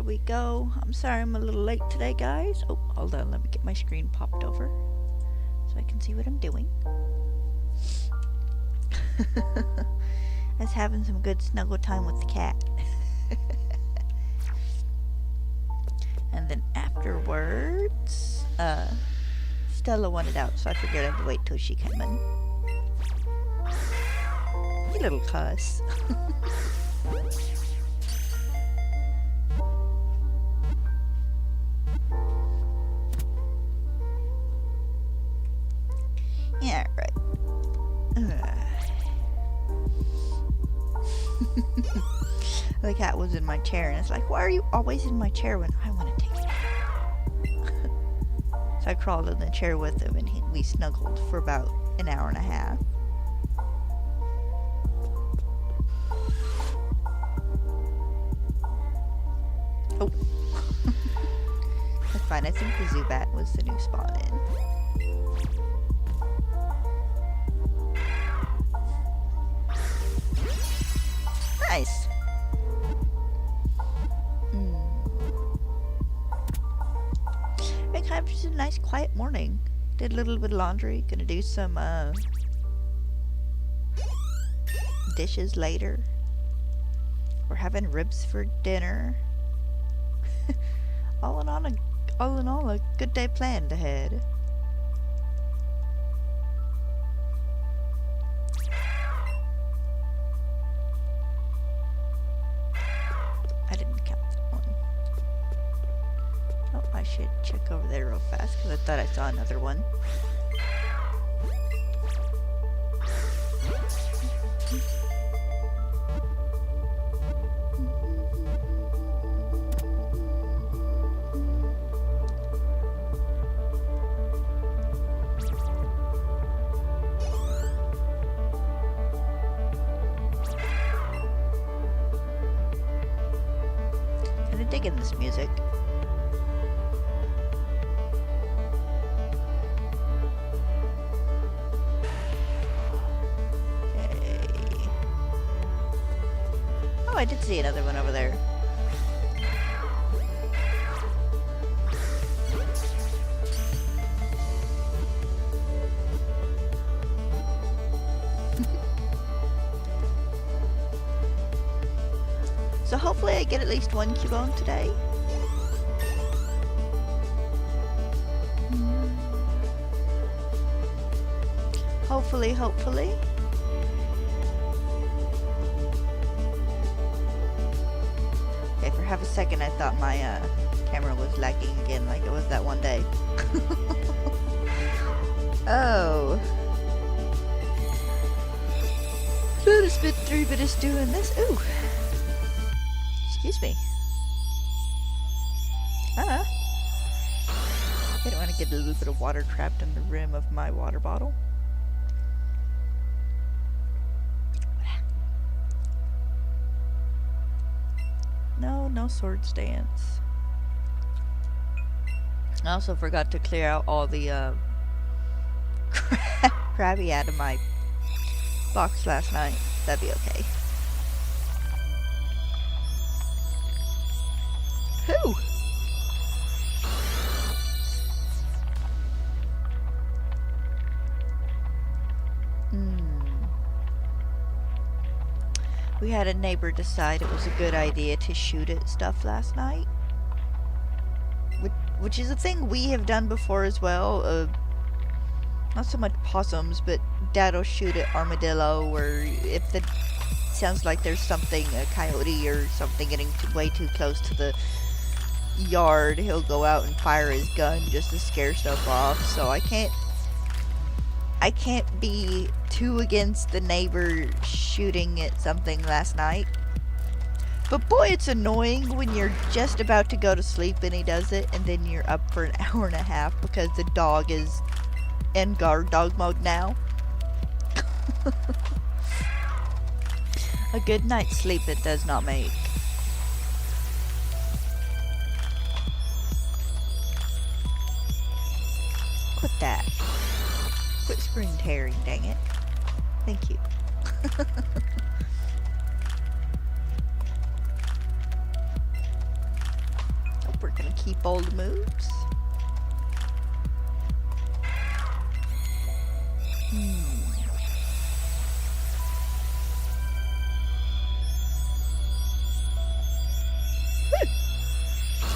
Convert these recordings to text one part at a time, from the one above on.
we go. I'm sorry I'm a little late today, guys. Oh, hold on. Let me get my screen popped over so I can see what I'm doing. I was having some good snuggle time with the cat. And then afterwards, Stella wanted out, so I figured I'd wait till she came in. You little cuss. Yeah, right. The cat was in my chair, and it's like, why are you always in my chair when I want to take a nap? So I crawled in the chair with him, and we snuggled for about an hour and a half. Oh. That's fine. I think the Zubat was the new spawn in. Nice. Been kind of just a nice quiet morning. Did a little bit of laundry. Gonna do some dishes later. We're having ribs for dinner. all in all, a good day planned ahead. I didn't count that one. Oh, I should check over there real fast because I thought I saw another one. Digging this music. Okay. Oh, I did see another one over there. So hopefully I get at least one Cubone today. Hopefully. Okay, for half a second I thought my camera was lagging again like it was that one day. Oh. That has been 3 minutes doing this. Ooh. Excuse me. I don't want to get a little bit of water trapped in the rim of my water bottle. No swords dance. I also forgot to clear out all the crabby out of my box last night. That'd be okay. Who? We had a neighbor decide it was a good idea to shoot at stuff last night. Which is a thing we have done before as well. Not so much possums, but Dad'll shoot at armadillo, or if the sounds like there's something, a coyote or something getting way too close to the yard, he'll go out and fire his gun just to scare stuff off. So I can't be too against the neighbor shooting at something last night. But boy, it's annoying when you're just about to go to sleep and he does it, and then you're up for an hour and a half because the dog is in guard dog mode now. A good night's sleep it does not make. Quit that. Quit screen tearing, dang it. Thank you. keep old moves.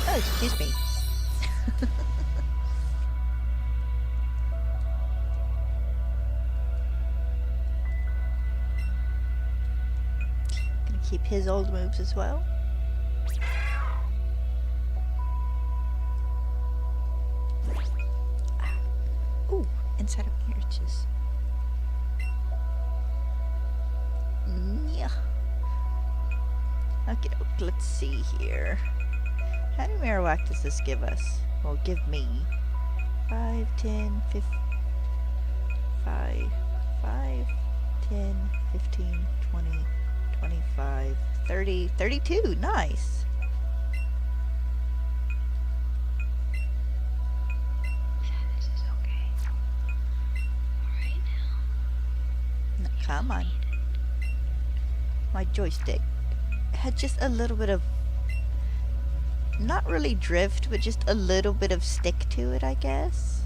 Oh, excuse me. Gonna keep his old moves as well. Ooh, inside of here, just. Yeah. Okay, let's see here. How many Marowak does this give us? Well, give me 5, 10, 15, 5, 10, 15, 20, 25, 30, 32. Nice. This is okay. Alright now. No, come on. My joystick had just a little bit of, not really drift, but just a little bit of stick to it, I guess.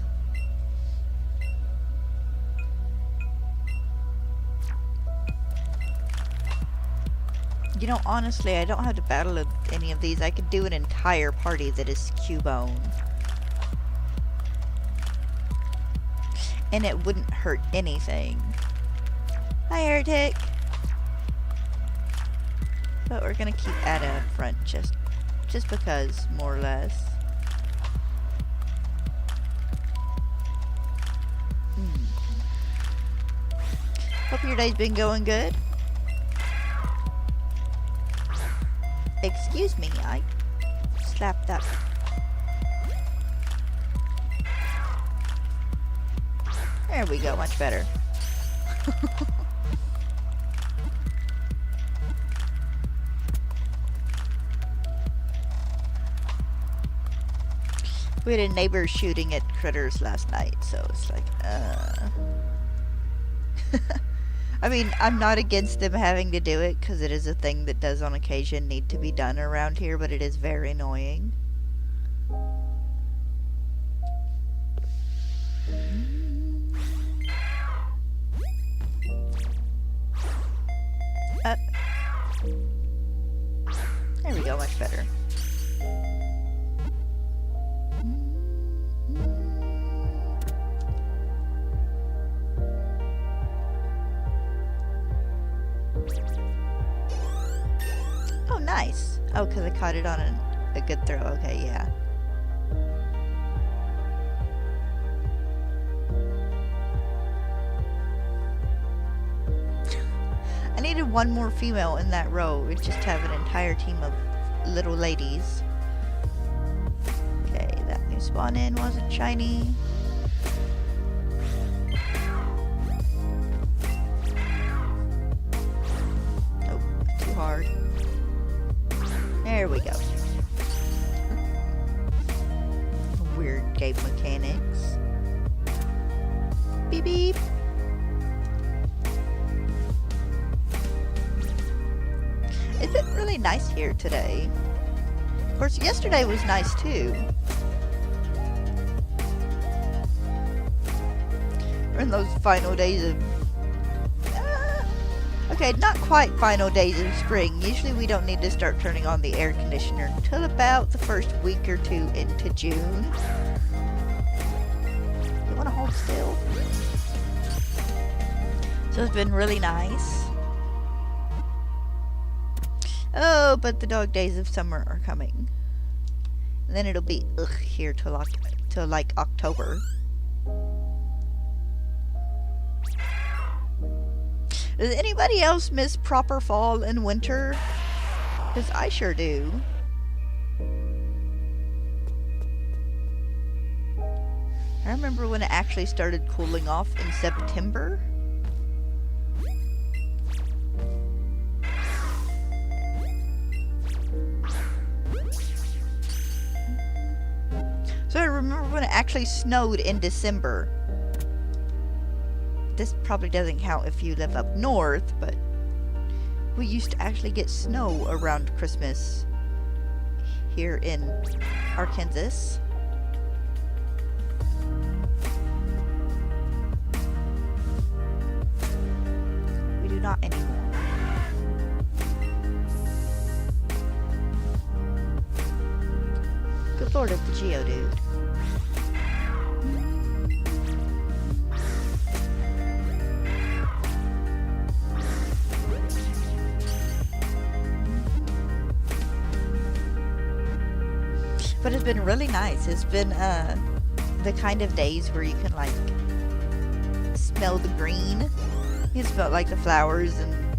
You know, honestly, I don't have to battle with any of these. I could do an entire party that is Cubone. And it wouldn't hurt anything. Hi, Heretic! But we're gonna keep Ada up front just because, more or less. Hope your day's been going good. Excuse me, I slapped that. There we go, much better. We had a neighbor shooting at critters last night, so it's like, I mean, I'm not against them having to do it, because it is a thing that does on occasion need to be done around here, but it is very annoying. There we go, much better. Oh, nice. Oh, because I caught it on a good throw. Okay, yeah. I needed one more female in that row. We just have an entire team of little ladies. Okay, that new spawn in wasn't shiny. Nope, too hard. There we go. Weird game mechanics. Beep beep. It's been really nice here today. Of course, yesterday was nice too. We're in those final days of... okay, not quite final days of spring. Usually we don't need to start turning on the air conditioner until about the first week or two into June. You want to hold still? So it's been really nice. Oh, but the dog days of summer are coming. And then it'll be here till like October. Does anybody else miss proper fall and winter? Because I sure do. I remember when it actually started cooling off in September. So I remember when it actually snowed in December. This probably doesn't count if you live up north, but we used to actually get snow around Christmas here in Arkansas. We do not anymore. Good lord of the Geodude. But it's been really nice. It's been the kind of days where you can like smell the green. You can smell like the flowers, and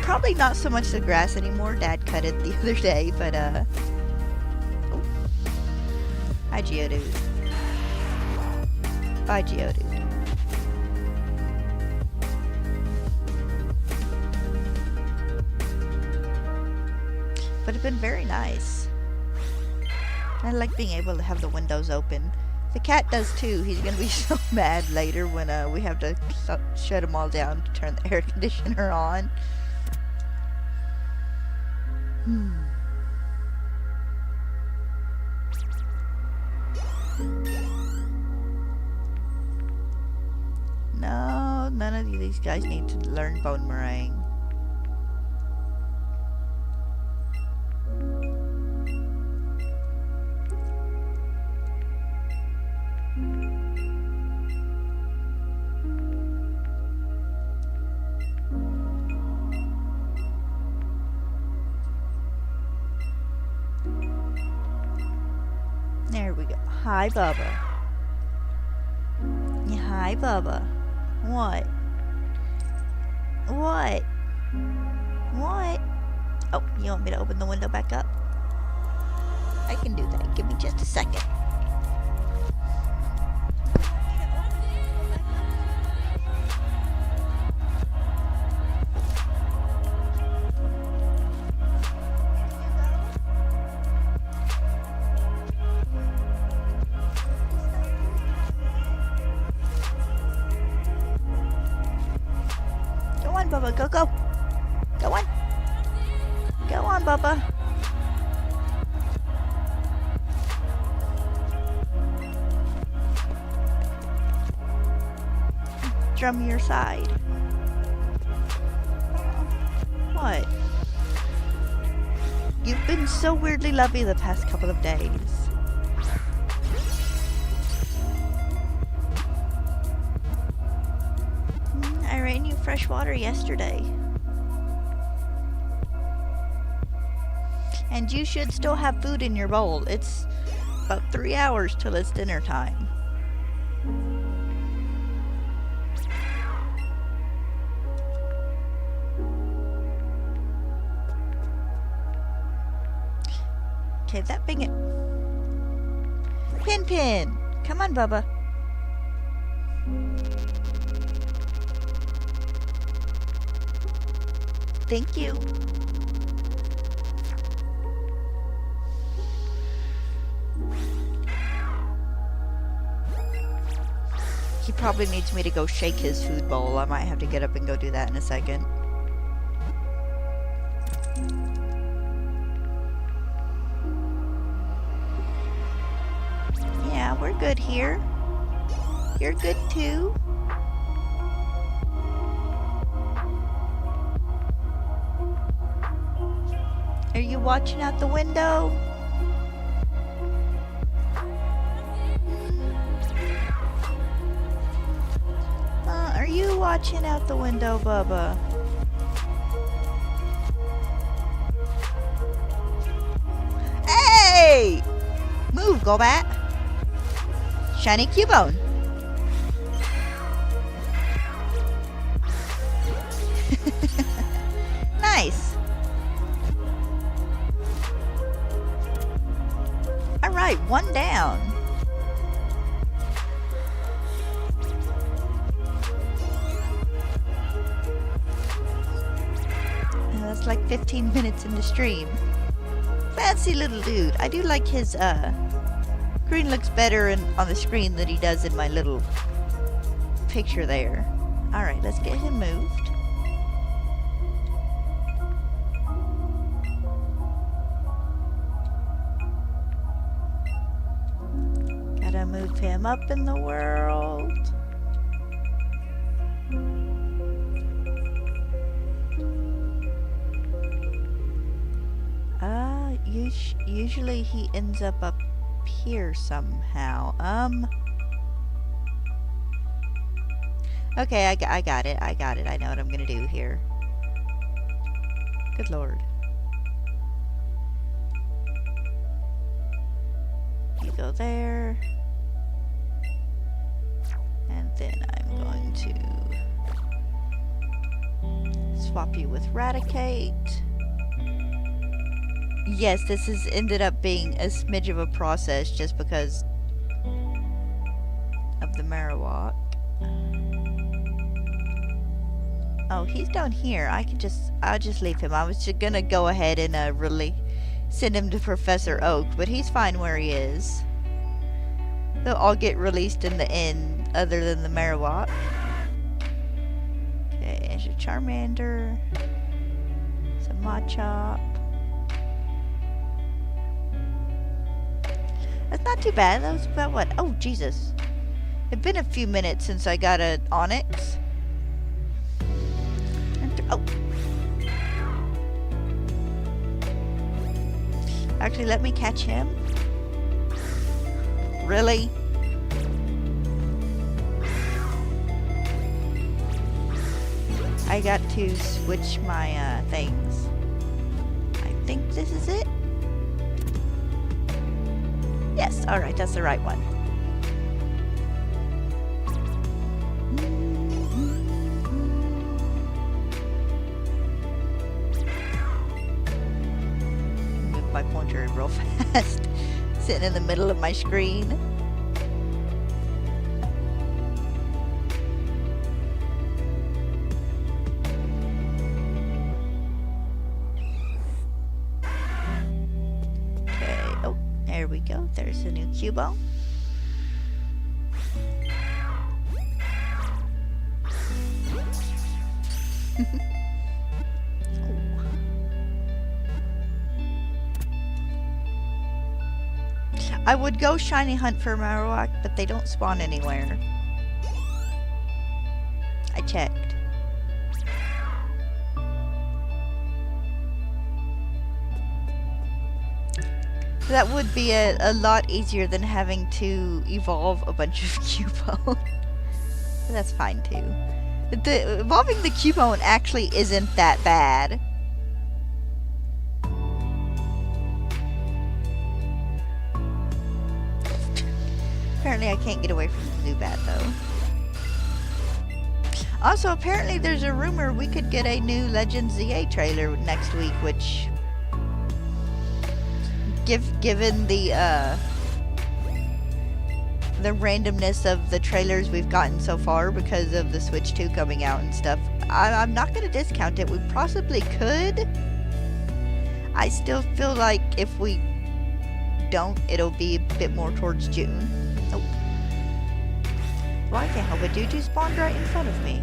probably not so much the grass anymore. Dad cut it the other day, but oh. Hi Geodude. Bye Geodude. But it's been very nice. I like being able to have the windows open. The cat does too. He's gonna be so mad later when we have to shut them all down to turn the air conditioner on. No, none of these guys need to learn bone meringue. There we go. Hi, Bubba. Yeah, hi, Bubba. What? What? What? Oh, you want me to open the window back up? I can do that. Give me just a second. Bubba, go, go. Go on. Go on, Bubba. Drum your side. What? You've been so weirdly lovely the past couple of days. I ran you fresh water yesterday. And you should still have food in your bowl. It's about 3 hours till it's dinner time. Okay, that being it. Pin Pin! Come on, Bubba. Thank you. He probably needs me to go shake his food bowl. I might have to get up and go do that in a second. Yeah, we're good here. You're good too. Are you watching out the window? Are you watching out the window, Bubba? Hey! Move, Golbat. Shiny Cubone. Nice. Alright, one down. And that's like 15 minutes in the stream. Fancy little dude. I do like his green looks better on the screen than he does in my little picture there. Alright, let's get him moved. Gotta move him up in the world. Usually he ends up here somehow. Okay, I got it. I got it. I know what I'm gonna do here. Good lord. You go there. And then I'm going to swap you with Raticate. Yes, this has ended up being a smidge of a process just because of the Marowak. Oh, he's down here. I'll just leave him. I was just gonna go ahead and really send him to Professor Oak, but he's fine where he is. They'll all get released in the end, other than the Marowak. Okay, there's a Charmander. Some Machop. That's not too bad. That was about what? Oh, Jesus. It's been a few minutes since I got an Onyx. Oh. Actually, let me catch him. Really? I got to switch my things. I think this is it. Yes, alright, that's the right one. Move my pointer real fast. Sitting in the middle of my screen. There we go. There's a new Cubone. I would go shiny hunt for Marowak, but they don't spawn anywhere. I checked. That would be a lot easier than having to evolve a bunch of Cubone. But that's fine too. Evolving the Cubone actually isn't that bad. Apparently I can't get away from the Zubat though. Also, apparently there's a rumor we could get a new Legend ZA trailer next week, which... Given the randomness of the trailers we've gotten so far because of the Switch 2 coming out and stuff, I'm not going to discount it. We possibly could. I still feel like if we don't, it'll be a bit more towards June. Nope. Well, I can't help it. Dude, you spawned right in front of me.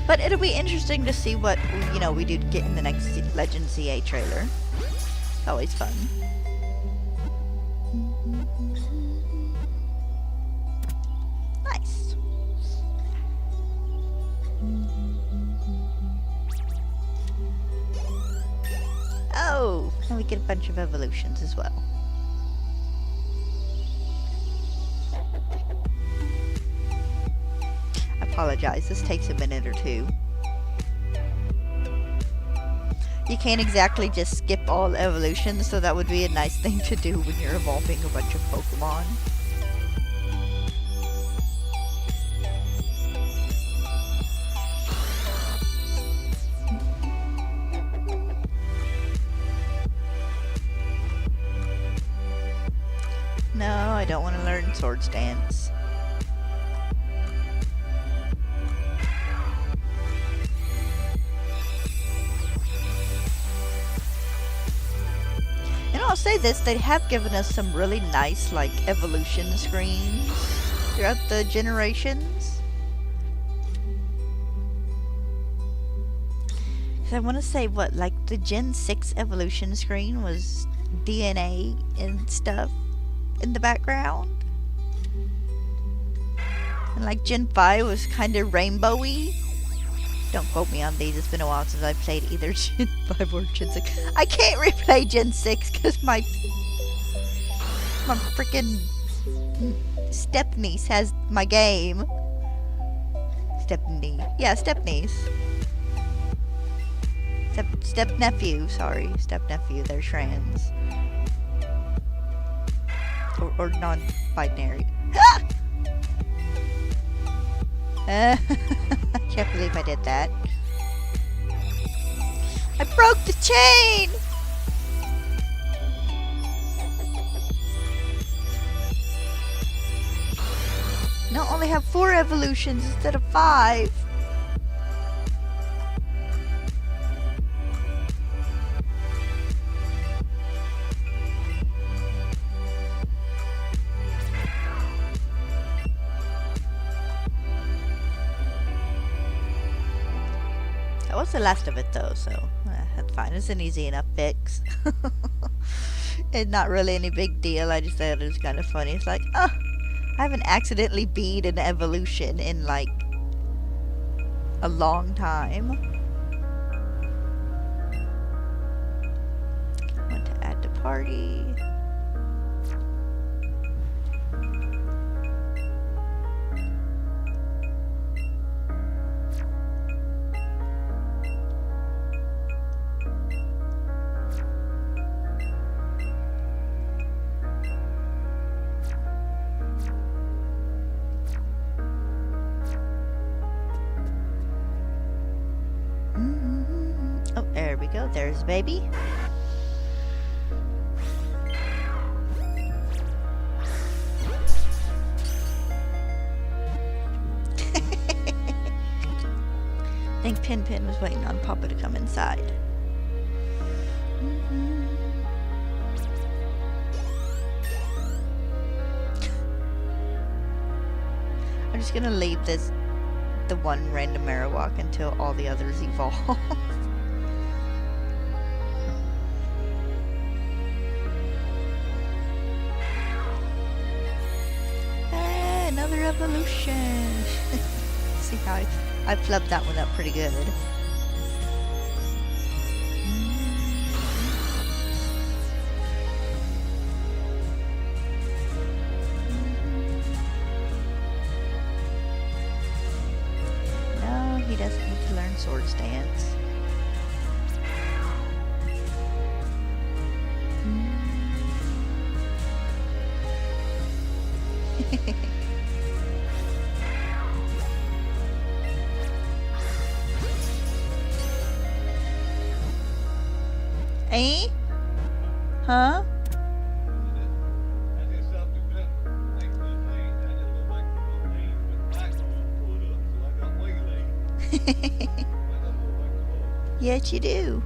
But it'll be interesting to see what, you know, we do get in the next Legend ZA trailer. It's always fun. Nice. Oh, and we get a bunch of evolutions as well. Apologize, this takes a minute or two. You can't exactly just skip all evolutions, so that would be a nice thing to do when you're evolving a bunch of Pokemon. No, I don't want to learn Swords Dance. And I'll say this, they have given us some really nice, like, evolution screens throughout the generations. Because I want to say, what, like, the Gen 6 evolution screen was DNA and stuff in the background. And like Gen 5 was kind of rainbowy. Don't quote me on these, it's been a while since I played either Gen 5 or Gen 6. I can't replay Gen 6 because my freaking step-niece has my game. Step-niece. Yeah, step-niece. Step-nephew, sorry. Step-nephew, they're trans. Or non-binary. I can't believe I did that. I broke the chain! Now I only have 4 evolutions instead of 5. That was the last of it though, so that's fine. It's an easy enough fix. It's not really any big deal. I just thought it was kind of funny. It's like, I haven't accidentally beat an evolution in like a long time. Want to add to party. Oh, there we go. There's baby. I think Pin was waiting on Papa to come inside. I'm just gonna leave the one random Marowak until all the others evolve. Another evolution. See how I flubbed that one up pretty good. No, he doesn't need to learn Swords Dance. Eh? Huh? Yes, you do.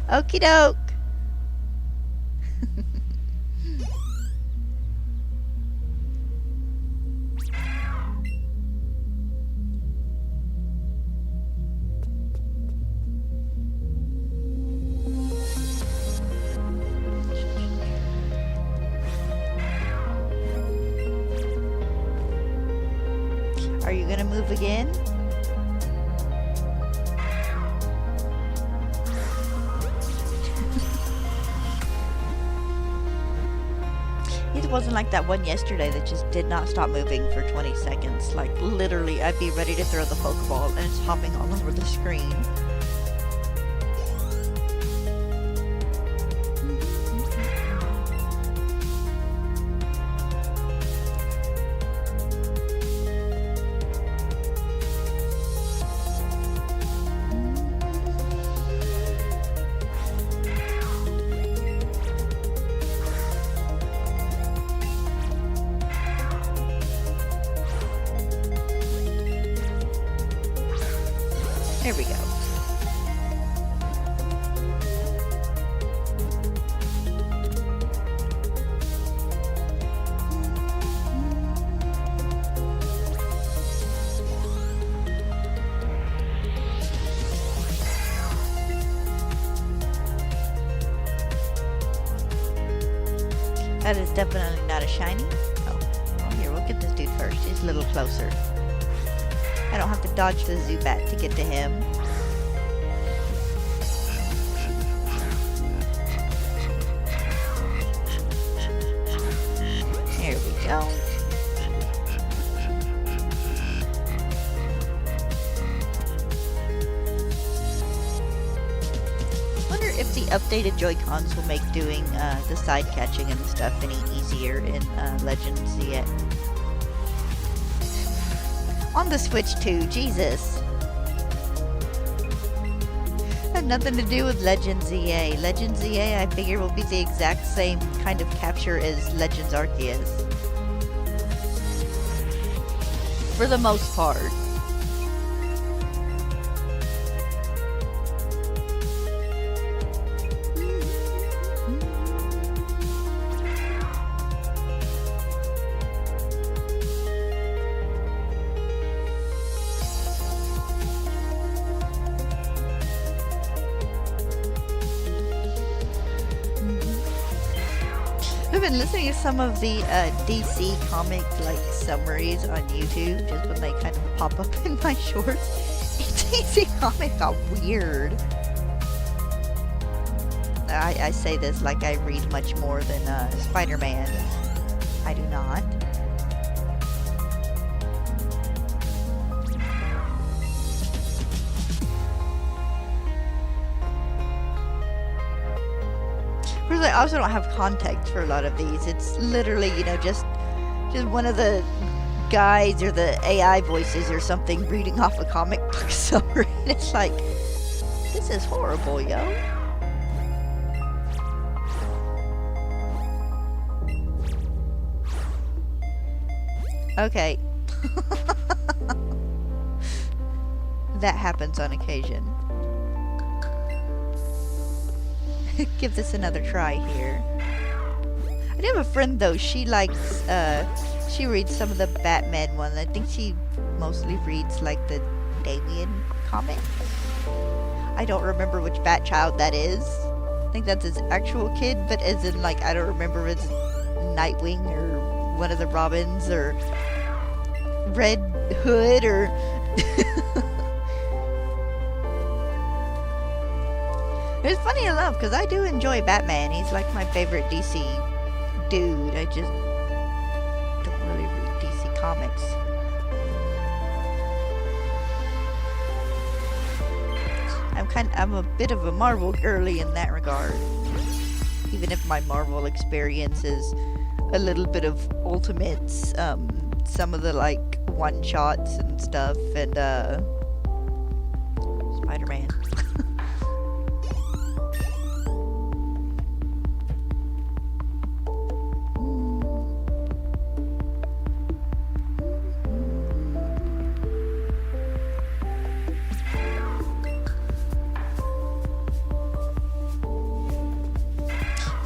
Okie doke. Are you gonna move again? It wasn't like that one yesterday that just did not stop moving for 20 seconds. Like, literally, I'd be ready to throw the Pokeball and it's hopping all over the screen. There we go. That is definitely not a shiny. Oh, well, here, we'll get this dude first. He's a little closer. I don't have to dodge the Zubat to get to him. There we go. Wonder if the updated Joy-Cons will make doing the side catching and stuff any easier in Legends ZA. On the Switch too, Jesus. Had nothing to do with Legends ZA. Legends ZA I figure will be the exact same kind of capture as Legends Arceus. For the most part. I've been listening to some of the DC comic like summaries on YouTube just when they kind of pop up in my shorts. DC comic got weird. I say this like I read much more than Spider-Man. I do not. I also don't have context for a lot of these. It's literally, you know, just one of the guys or the AI voices or something reading off a comic book summary. And it's like, this is horrible, yo. Okay. That happens on occasion. Give this another try here. I do have a friend though, she likes, she reads some of the Batman ones. I think she mostly reads like the Damien comics. I don't remember which Batchild that is. I think that's his actual kid, but as in like, I don't remember if it's Nightwing or one of the Robins or Red Hood or... It's funny enough, because I do enjoy Batman. He's like my favorite DC dude. I just don't really read DC comics. I'm a bit of a Marvel girly in that regard. Even if my Marvel experience is a little bit of Ultimates, some of the like one-shots and stuff, and Spider-Man.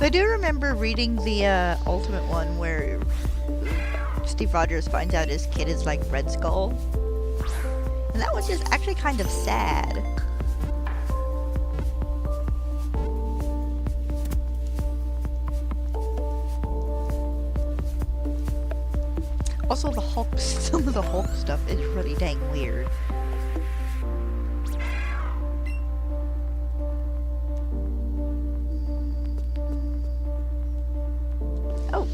I do remember reading the Ultimate one where Steve Rogers finds out his kid is like Red Skull. And that was just actually kind of sad. Also the Hulk, some of the Hulk stuff is really dang weird. Oh,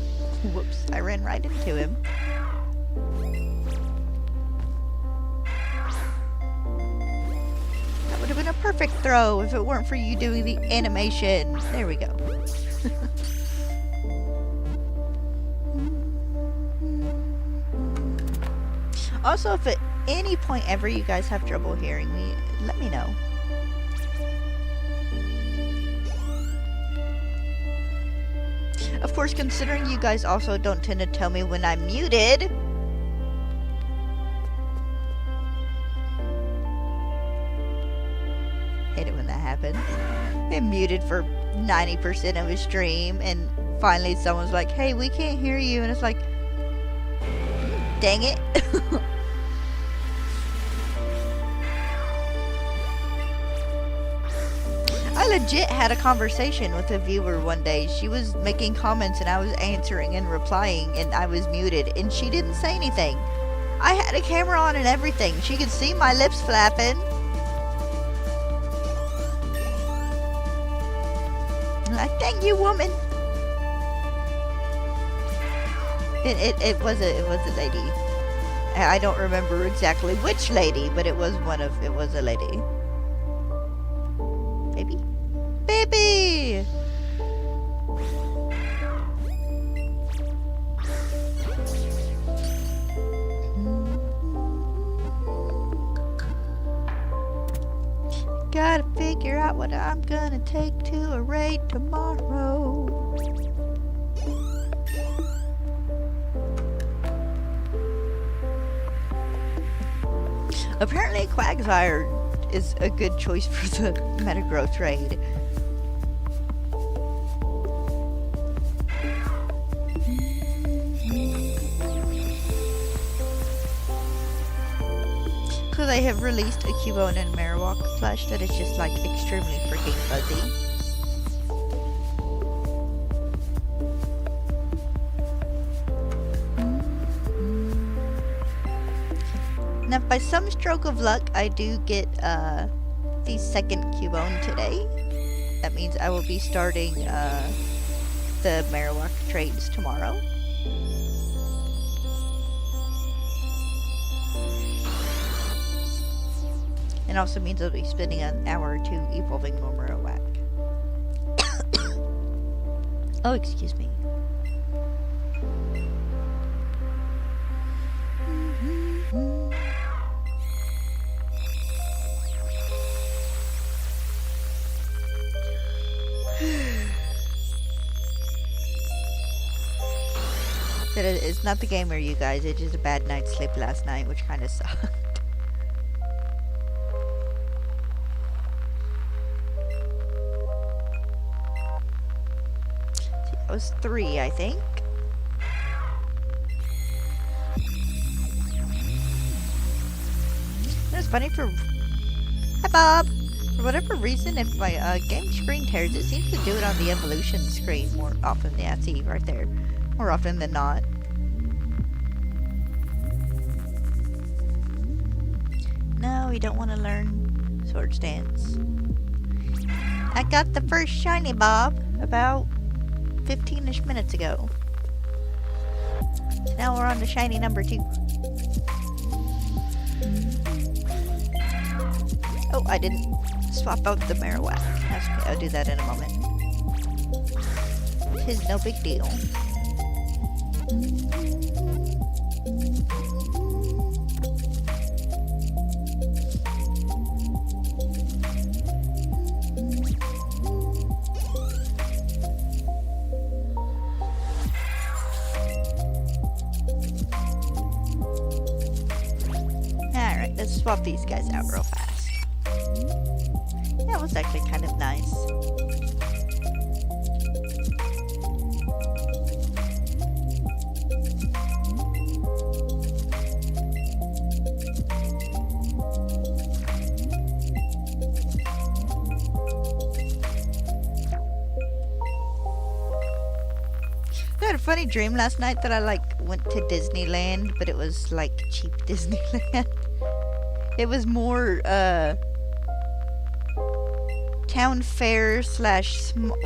whoops, I ran right into him. That would have been a perfect throw if it weren't for you doing the animation. There we go. Also, if at any point ever you guys have trouble hearing me, let me know. Of course, considering you guys also don't tend to tell me when I'm muted. Hate it when that happens. I'm muted for 90% of a stream, and finally someone's like, hey, we can't hear you, and it's like, dang it. I legit had a conversation with a viewer one day. She was making comments and I was answering and replying and I was muted and she didn't say anything. I had a camera on and everything. She could see my lips flapping. I'm like, dang you, woman. It was a lady. I don't remember exactly which lady, but it was a lady. Baby? Baby! Gotta figure out what I'm gonna take to a raid tomorrow. Apparently Quagsire is a good choice for the Metagross raid. So they have released a Cubone and Marowak plush that is just like extremely freaking fuzzy. Now, by some stroke of luck, I do get the second Cubone today. That means I will be starting the Marowak trades tomorrow. It also means I'll be spending an hour or two evolving more Marowak. Oh, excuse me. It's not the gamer, you guys. It's just a bad night's sleep last night, which kind of sucked. That was 3, I think. It's funny for... Hi, Bob! For whatever reason, if my game screen tears, it seems to do it on the evolution screen more often. Yeah, see, right there. More often than not. No, we don't want to learn Swords Dance. I got the first shiny, Bob, about 15-ish minutes ago. So now we're on to shiny number 2. Oh, I didn't swap out the Marowak. That's okay, I'll do that in a moment. Tis no big deal. Alright, let's swap these guys out real fast. That was actually kind of nice. I had a funny dream last night that I went to Disneyland, but it was like cheap Disneyland. It was more town fair /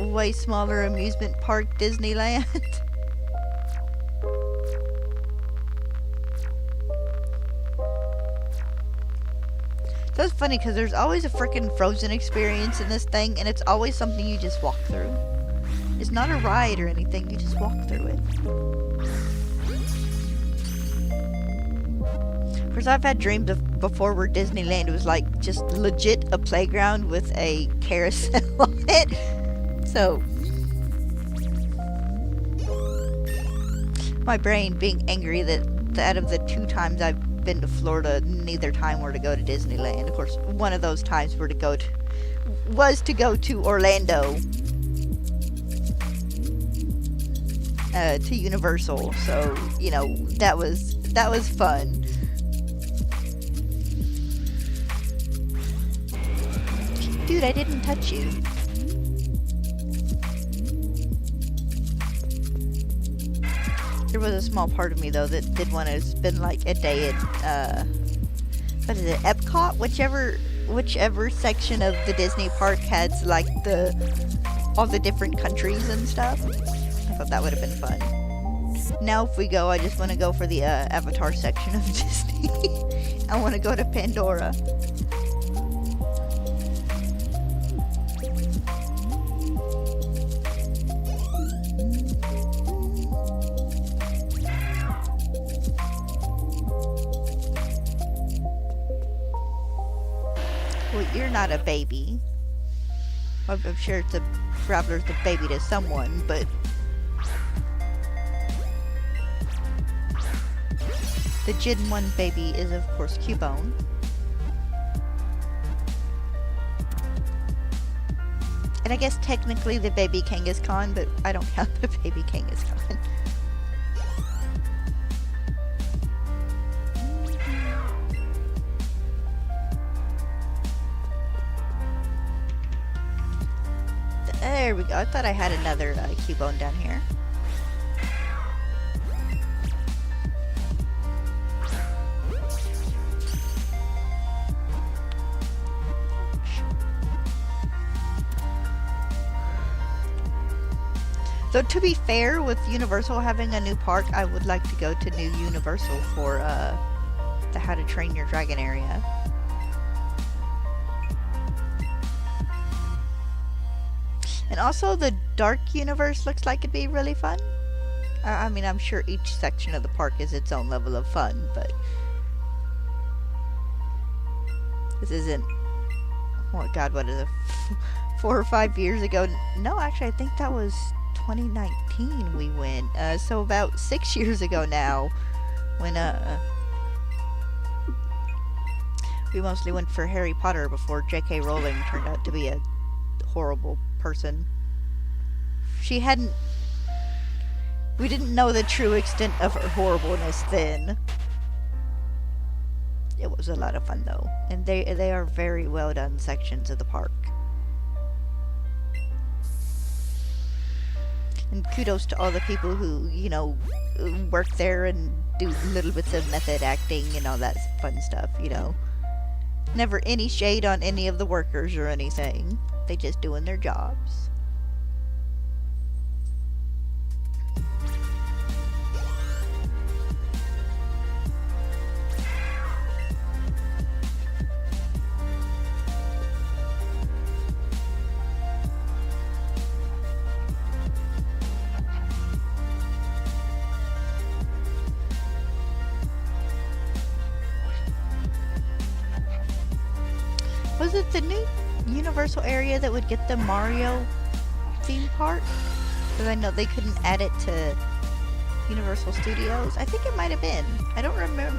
way smaller amusement park Disneyland. So it's funny because there's always a freaking Frozen experience in this thing, and it's always something you just walk through. It's not a ride or anything, you just walk through it. Of course, I've had dreams before where Disneyland was like just legit a playground with a carousel on it. So, my brain being angry that out of the 2 times I've been to Florida, neither time were to go to Disneyland. Of course, one of those times was to go to Orlando. To Universal, so you know that was fun. Dude, I didn't touch you. There was a small part of me though that did want to spend like a day at what is it, Epcot, whichever section of the Disney park has like all the different countries and stuff. I thought that would have been fun. Now if we go, I just want to go for the Avatar section of Disney. I want to go to Pandora. Well, you're not a baby. I'm sure it's Traveler's the baby to someone, but the Gen 1 baby is of course Cubone. And I guess technically the baby Kangaskhan, but I don't count the baby Kangaskhan. There we go. I thought I had another Cubone down here. So to be fair, with Universal having a new park, I would like to go to New Universal for the How to Train Your Dragon area. And also the Dark Universe looks like it'd be really fun. I mean, I'm sure each section of the park is its own level of fun, but this isn't, oh god, what is it, 4 or 5 years ago? No, actually, I think that was 2019 we went, so about 6 years ago now, when we mostly went for Harry Potter before J.K. Rowling turned out to be a horrible person. We didn't know the true extent of her horribleness then. It was a lot of fun though, and they are very well done sections of the park. And kudos to all the people who, you know, work there and do little bits of method acting and all that fun stuff, you know. Never any shade on any of the workers or anything. They just doing their jobs. Was it the new Universal area that would get the Mario theme park? Because I know they couldn't add it to Universal Studios. I think it might have been. I don't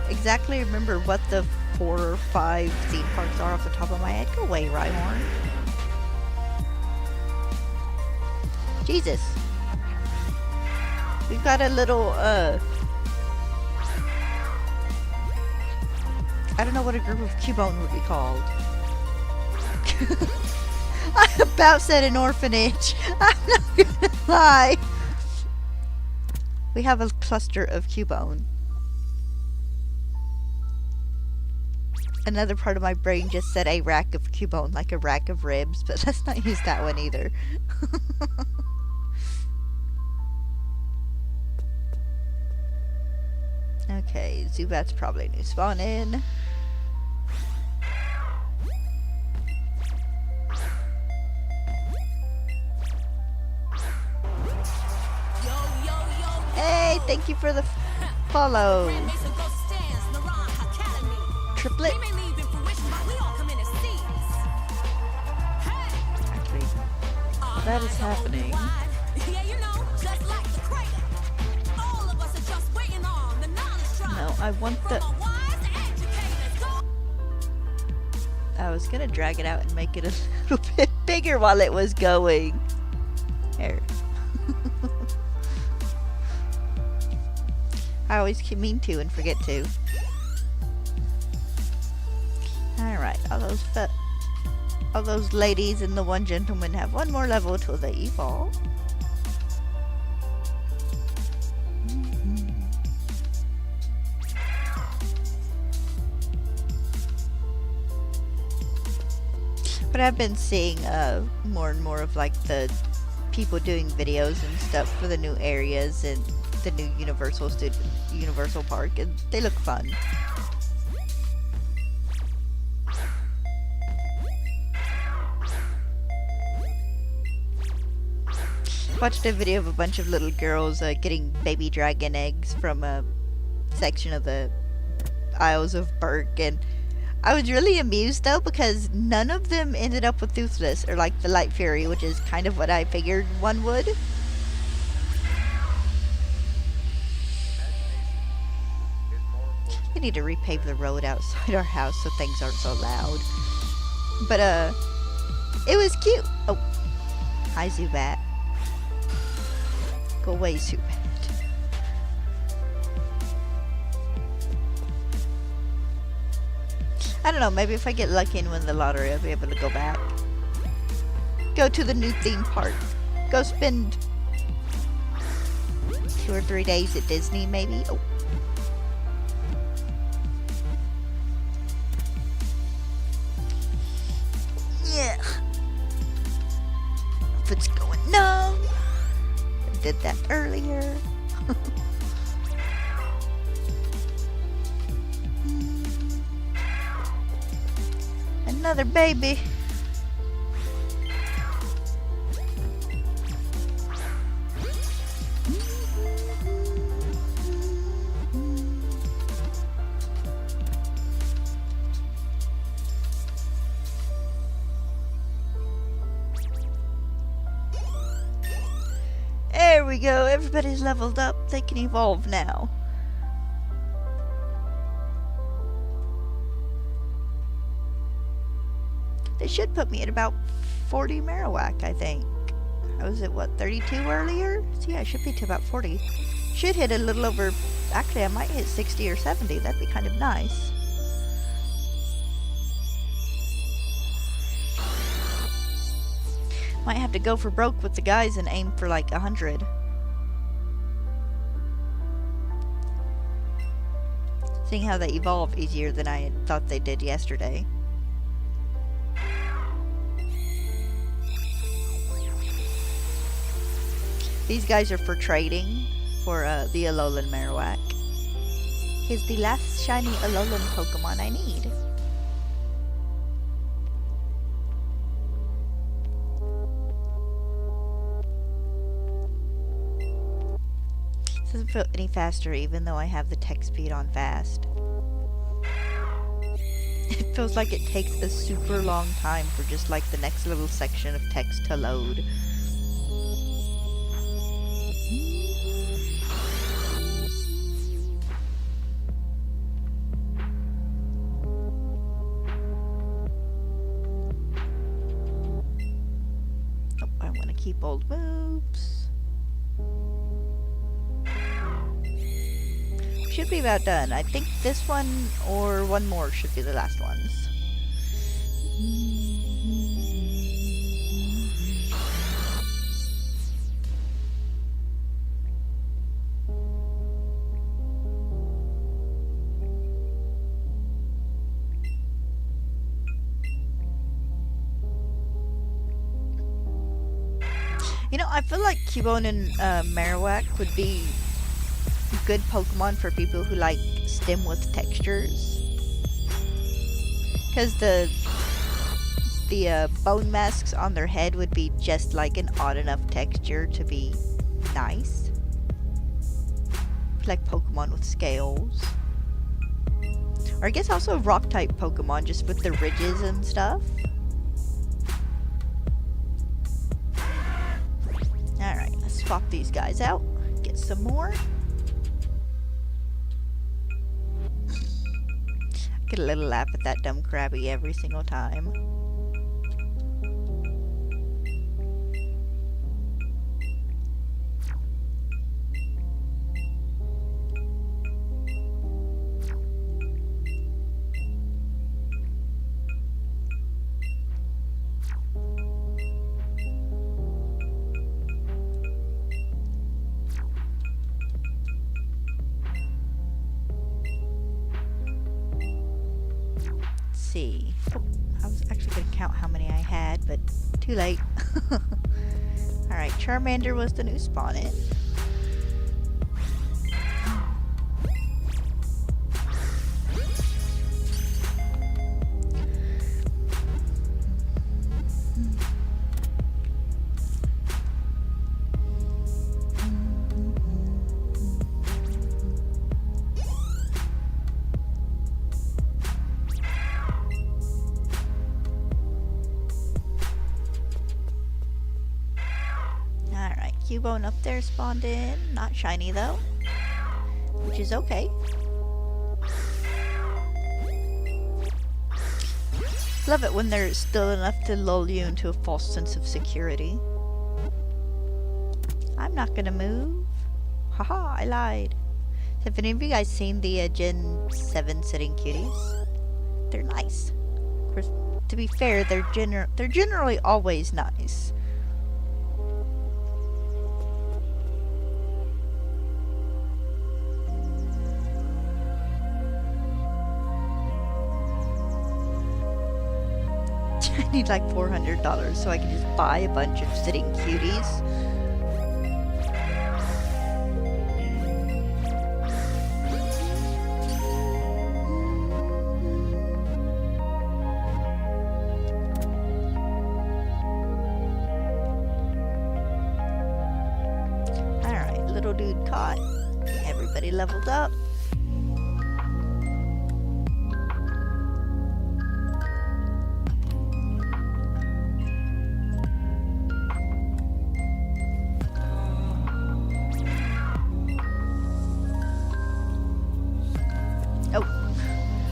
exactly remember what the 4 or 5 theme parks are off the top of my head. Go away, Rhyhorn. Jesus. We've got a little, I don't know what a group of Cubone would be called. I about said an orphanage. I'm not gonna lie. We have a cluster of Cubone. Another part of my brain just said a rack of Cubone, like a rack of ribs, but let's not use that one either. Okay, Zubat's probably new spawn in. Hey, thank you for the follow. Triplet. Actually, that is happening. No, I want the... I was gonna drag it out and make it a little bit bigger while it was going. There. I always mean to and forget to. Alright, all those ladies and the one gentleman have one more level till they evolve. But I've been seeing more and more of like the people doing videos and stuff for the new areas and the new Universal Park, and they look fun. Watched a video of a bunch of little girls getting baby dragon eggs from a section of the Isles of Berk, and I was really amused though because none of them ended up with Toothless or like the Light Fury, which is kind of what I figured one would. We need to repave the road outside our house so things aren't so loud. But it was cute. Oh, hi Zubat. Go away, Zubat. I don't know, maybe if I get lucky and win the lottery, I'll be able to go back. Go to the new theme park. Go spend 2 or 3 days at Disney, maybe. Oh. Yeah. If it's going numb. I did that earlier. Another baby. There we go. Everybody's leveled up. They can evolve now. They should put me at about 40 Marowak, I think. I was at, what, 32 earlier? So yeah, I should be to about 40. Should hit a little over... Actually, I might hit 60 or 70. That'd be kind of nice. Might have to go for broke with the guys and aim for like 100. Seeing how they evolve easier than I thought they did yesterday. These guys are for trading for the Alolan Marowak. He's the last shiny Alolan Pokemon I need. Doesn't feel any faster even though I have the text speed on fast. It feels like it takes a super long time for just like the next little section of text to load. Oh, I want to keep old moves. Should be about done. I think this one or one more should be the last ones. You know, I feel like Cubone and Marowak would be good Pokemon for people who like stim with textures. Because the bone masks on their head would be just like an odd enough texture to be nice. Like Pokemon with scales. Or I guess also rock type Pokemon just with the ridges and stuff. Alright, let's swap these guys out. Get some more. Get a little laugh at that dumb Krabby every single time. See. Oh, I was actually going to count how many I had, but too late. Alright, Charmander was the new spawn in. Cubone up there spawned in. Not shiny though, which is okay. Love it when there's still enough to lull you into a false sense of security. I'm not gonna move. Haha, I lied. Have any of you guys seen the Gen 7 sitting cuties? They're nice. Of course, to be fair, they're generally always nice. I need like $400 so I can just buy a bunch of sitting cuties. Alright, little dude caught. Everybody leveled up.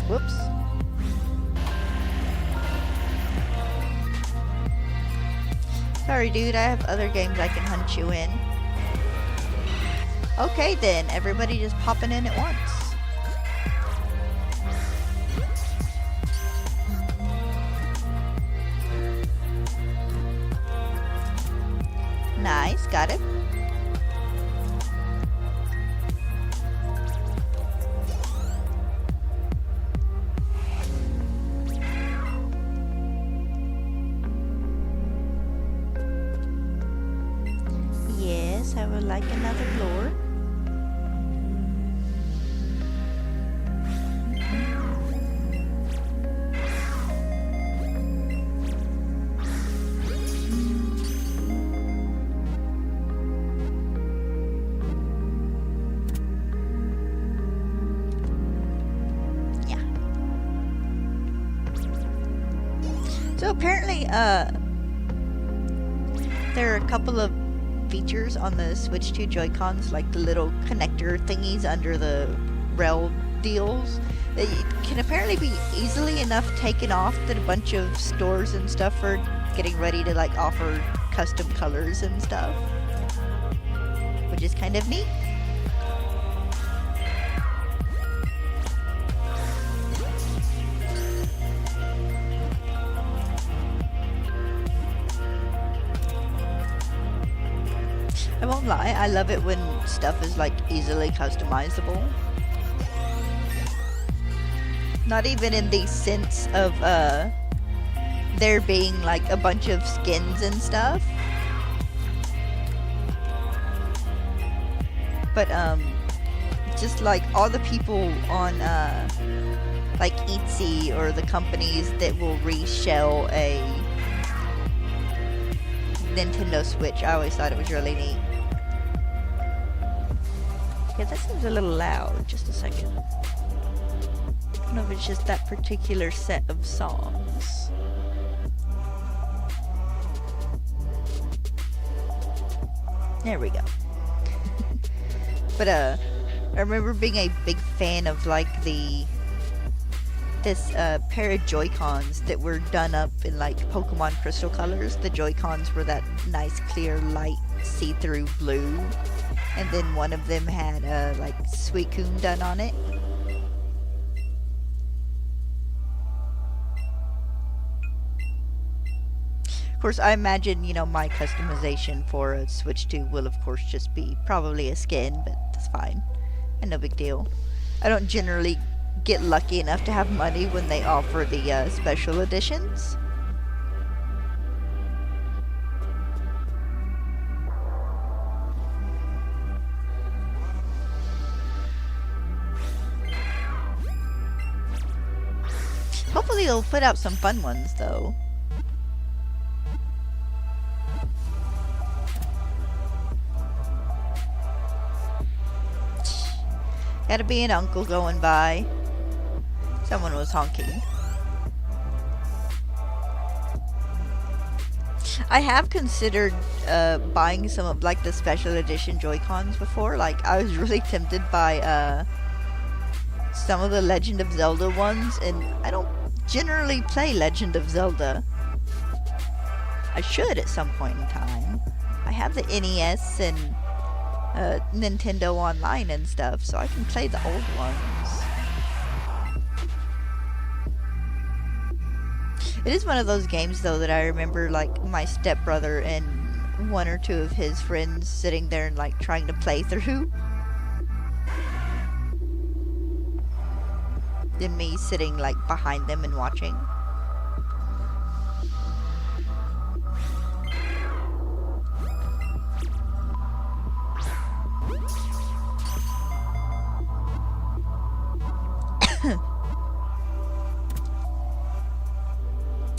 Whoops. Sorry, dude, I have other games I can hunt you in. Okay, then. Everybody just popping in at once. Nice, got it. I would like another floor. Yeah. So apparently, there are a couple of features on the Switch 2 Joy-Cons, like the little connector thingies under the rail deals. It can apparently be easily enough taken off that a bunch of stores and stuff are getting ready to like offer custom colors and stuff, which is kind of neat. I won't lie, I love it when stuff is like easily customizable. Not even in the sense of there being like a bunch of skins and stuff, but just like all the people on like Etsy or the companies that will reshell a Nintendo Switch. I always thought it was really neat. Yeah, that seems a little loud. Just a second. I don't know if it's just that particular set of songs. There we go. But I remember being a big fan of like this pair of Joy-Cons that were done up in like Pokemon Crystal colors. The Joy-Cons were that nice clear light see-through blue, and then one of them had like Suicune done on it. Of course, I imagine, you know, my customization for a Switch 2 will of course just be probably a skin, but that's fine and no big deal. I don't generally get lucky enough to have money when they offer the special editions. Hopefully they'll put out some fun ones, though. Gotta be an uncle going by. Someone was honking. I have considered buying some of like the special edition Joy-Cons before. Like I was really tempted by some of the Legend of Zelda ones, and I don't generally play Legend of Zelda. I should at some point in time. I have the NES and Nintendo Online and stuff, so I can play the old ones. It is one of those games, though, that I remember, like, my stepbrother and one or two of his friends sitting there and, like, trying to play through. And me sitting, like, behind them and watching.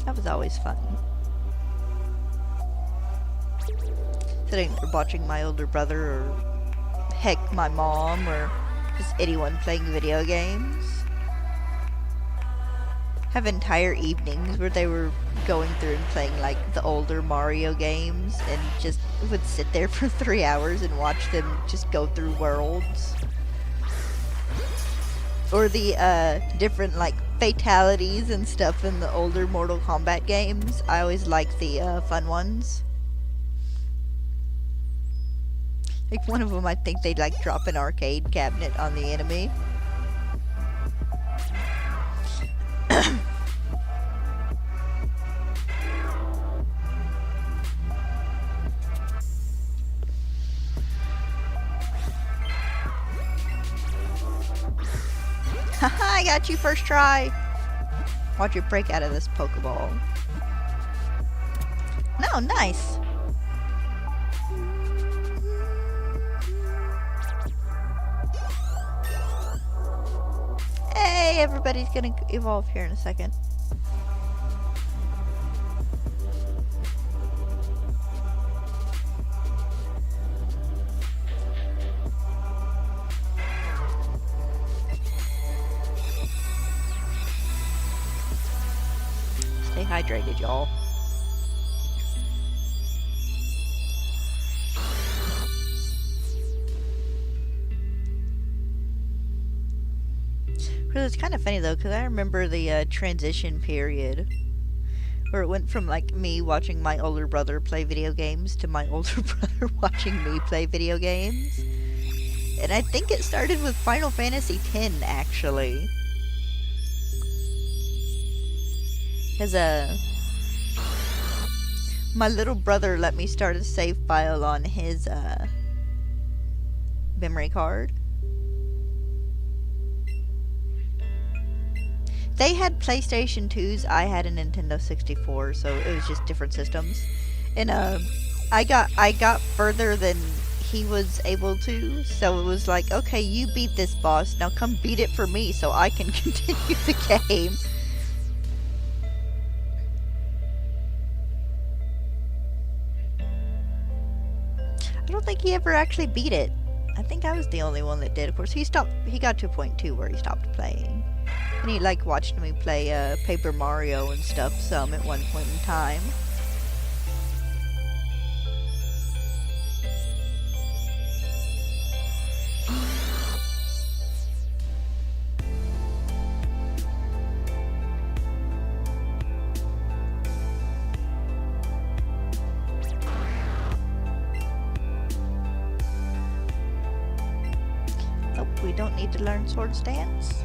That was always fun. Sitting there watching my older brother, or heck, my mom, or just anyone playing video games. Have entire evenings where they were going through and playing like the older Mario games, and just would sit there for 3 hours and watch them just go through worlds. Or the different like fatalities and stuff in the older Mortal Kombat games. I always like the fun ones. Like one of them, I think they'd like drop an arcade cabinet on the enemy. Haha, I got you first try. Watch it break out of this Pokeball. No, nice. Hey, everybody's gonna evolve here in a second. Stay hydrated, y'all. It's kind of funny though, because I remember the transition period where it went from like me watching my older brother play video games to my older brother watching me play video games. And I think it started with Final Fantasy X, actually. Because my little brother let me start a save file on his memory card. They had PlayStation 2s, I had a Nintendo 64, so it was just different systems. And I got further than he was able to, so it was like, okay, you beat this boss, now come beat it for me so I can continue the game. I don't think he ever actually beat it. I think I was the only one that did. Of course, he got to a point too where he stopped playing. And he like watched me play Paper Mario and stuff some at one point in time. Nope, we don't need to learn sword stance.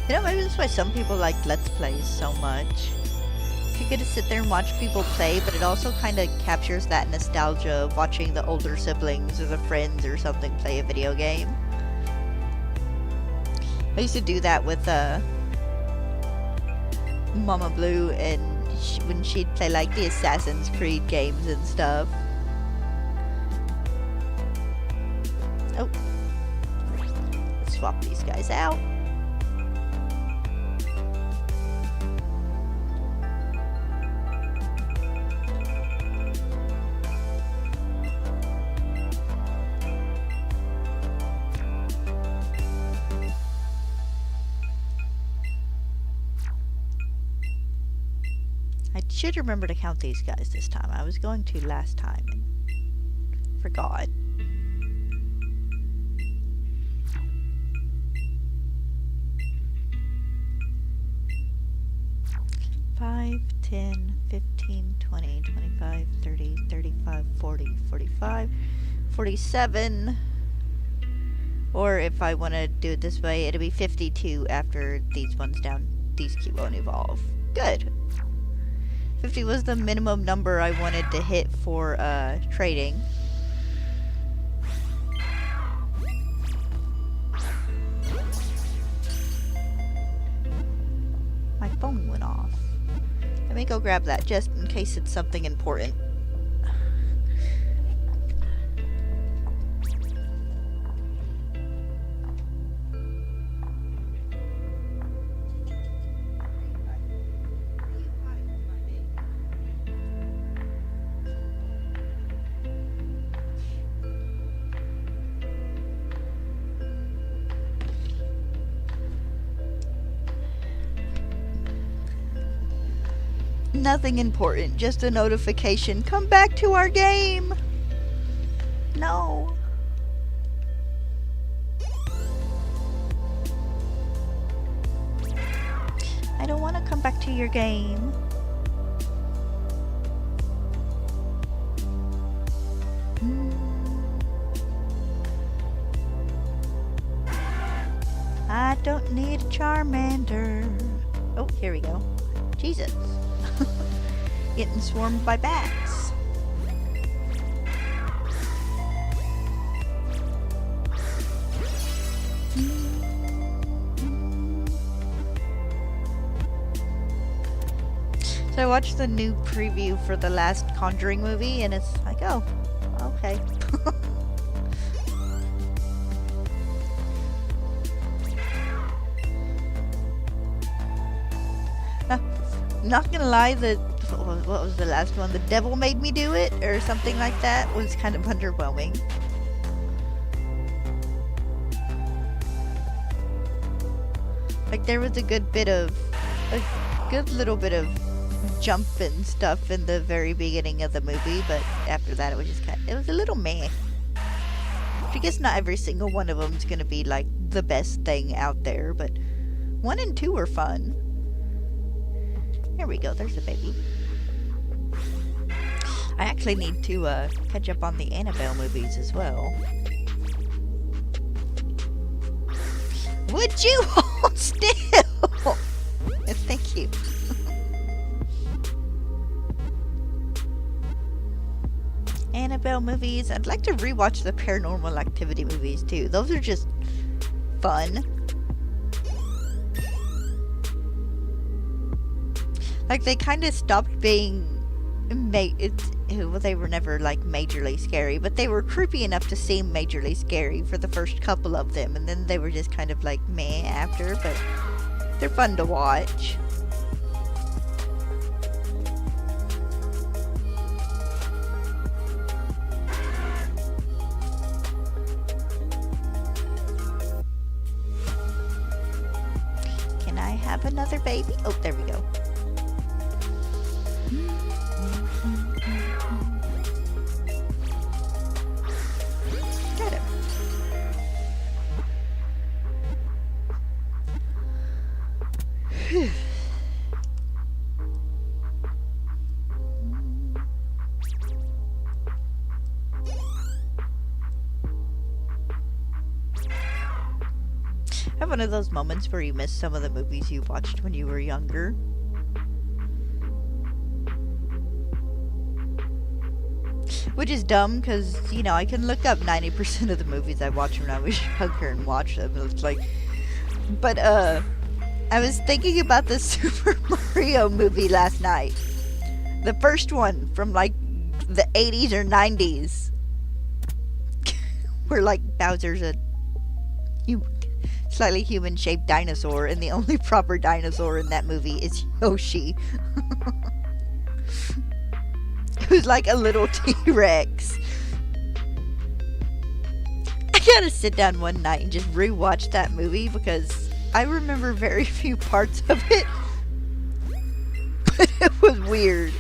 You know, maybe that's why some people like Let's Plays so much. You get to sit there and watch people play, but it also kind of captures that nostalgia of watching the older siblings or the friends or something play a video game. I used to do that with Mama Blue, and when she'd play like the Assassin's Creed games and stuff. swap these guys out. I should remember to count these guys this time. I was going to last time and forgot. 5, 10, 15, 20, 25, 30, 35, 40, 45, 47. Or if I want to do it this way, it'll be 52 after these ones down. These Cubone evolve. Good. 50 was the minimum number I wanted to hit for trading. My phone went off. Let me go grab that just in case it's something important. Nothing important, just a notification. Come back to our game! No. I don't want to come back to your game. I don't need a Charmander. Oh, here we go. Jesus. Getting swarmed by bats. So I watched the new preview for the last Conjuring movie, and it's like, oh, okay. Not gonna lie, what was the last one? The Devil Made Me Do It, or something like that, was kind of underwhelming. Like, there was a good little bit of jump and stuff in the very beginning of the movie, but after that it was just it was a little meh. I guess not every single one of them is gonna be like the best thing out there, but 1 and 2 were fun. There we go, there's a baby. I actually need to catch up on the Annabelle movies as well. Would you hold still? Thank you. Annabelle movies. I'd like to rewatch the Paranormal Activity movies too. Those are just fun. Like, they kind of stopped being they were never like majorly scary, but they were creepy enough to seem majorly scary for the first couple of them, and then they were just kind of like meh after, but they're fun to watch. Can I have another baby? Oh, there we go. Got him. Whew. Have one of those moments where you miss some of the movies you watched when you were younger. Which is dumb, because, you know, I can look up 90% of the movies I watched when I was younger and watch them. It's like... But, I was thinking about the Super Mario movie last night. The first one from, like, the 80s or 90s. Where, like, Bowser's a... slightly human-shaped dinosaur, and the only proper dinosaur in that movie is Yoshi. Who's like a little T-Rex. I gotta sit down one night and just rewatch that movie because I remember very few parts of it. But it was weird.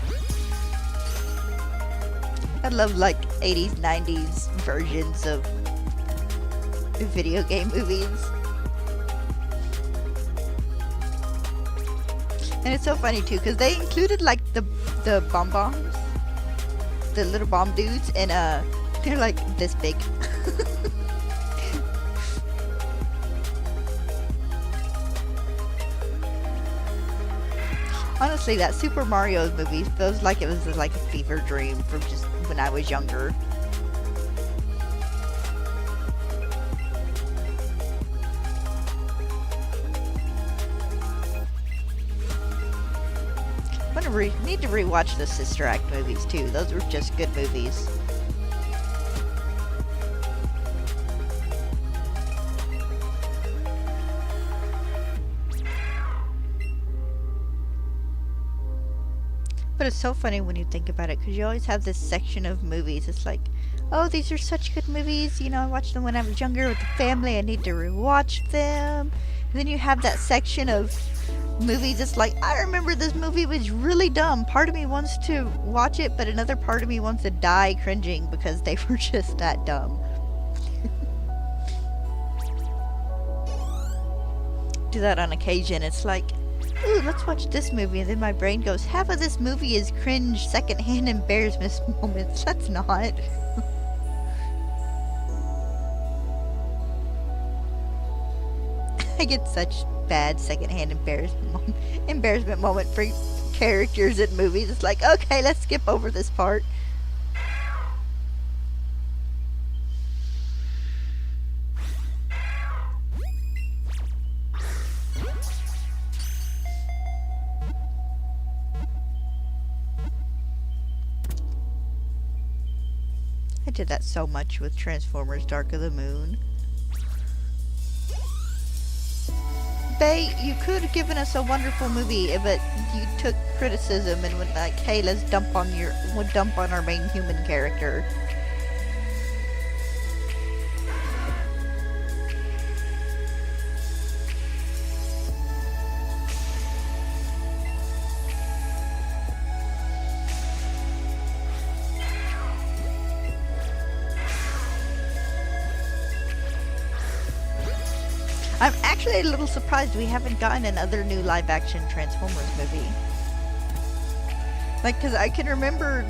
I love like 80s, 90s versions of video game movies. And it's so funny too because they included like the bombs, the little bomb dudes, and they're like this big. Honestly, that Super Mario movie feels like it was like a fever dream from just when I was younger. Need to rewatch the Sister Act movies too. Those were just good movies. But it's so funny when you think about it, because you always have this section of movies. It's like, oh, these are such good movies. You know, I watched them when I was younger with the family. I need to rewatch them. And then you have that section of movies. It's like, I remember this movie was really dumb. Part of me wants to watch it, but another part of me wants to die cringing because they were just that dumb. Do that on occasion. It's like, ooh, let's watch this movie, and then my brain goes, half of this movie is cringe, secondhand embarrassment moments. That's not. I get such bad secondhand embarrassment moment for characters in movies. It's like, okay, let's skip over this part. I did that so much with Transformers Dark of the Moon. Bae, you could have given us a wonderful movie, but you took criticism and went like, hey, let's dump on our main human character. I'm actually a little surprised we haven't gotten another new live-action Transformers movie. Like, because I can remember,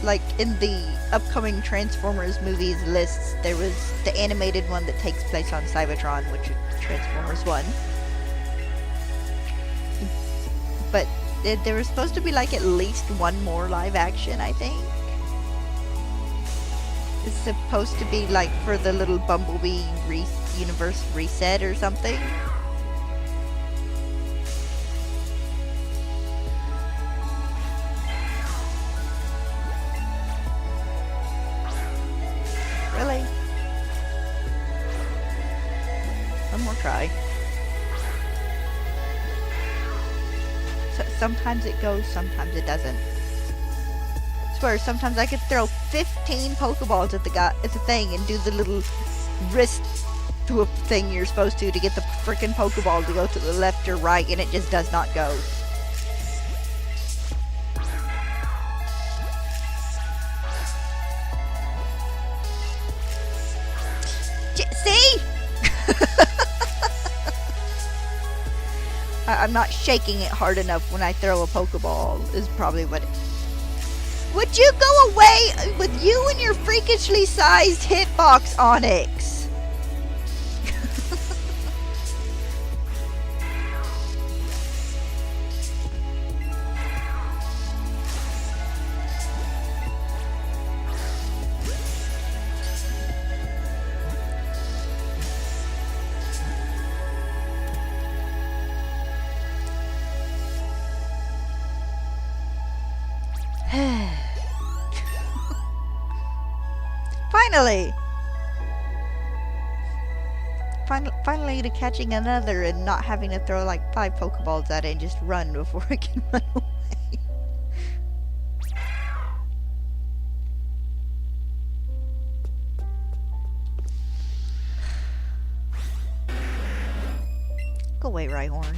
like, in the upcoming Transformers movies lists, there was the animated one that takes place on Cybertron, which is Transformers 1. But there was supposed to be, like, at least one more live-action, I think. It's supposed to be, like, for the little Bumblebee universe reset or something. Really? One more try. So, sometimes it goes, sometimes it doesn't. I swear, sometimes I could throw 15 Pokeballs at the thing and do the little wrist thing you're supposed to get the frickin' Pokeball to go to the left or right, and it just does not go. See? I'm not shaking it hard enough when I throw a Pokeball, is probably what it... Would you go away with you and your freakishly sized hitbox, Onyx? Finally! finally to catching another and not having to throw like 5 Pokeballs at it and just run before it can run away. Go away, Rhyhorn.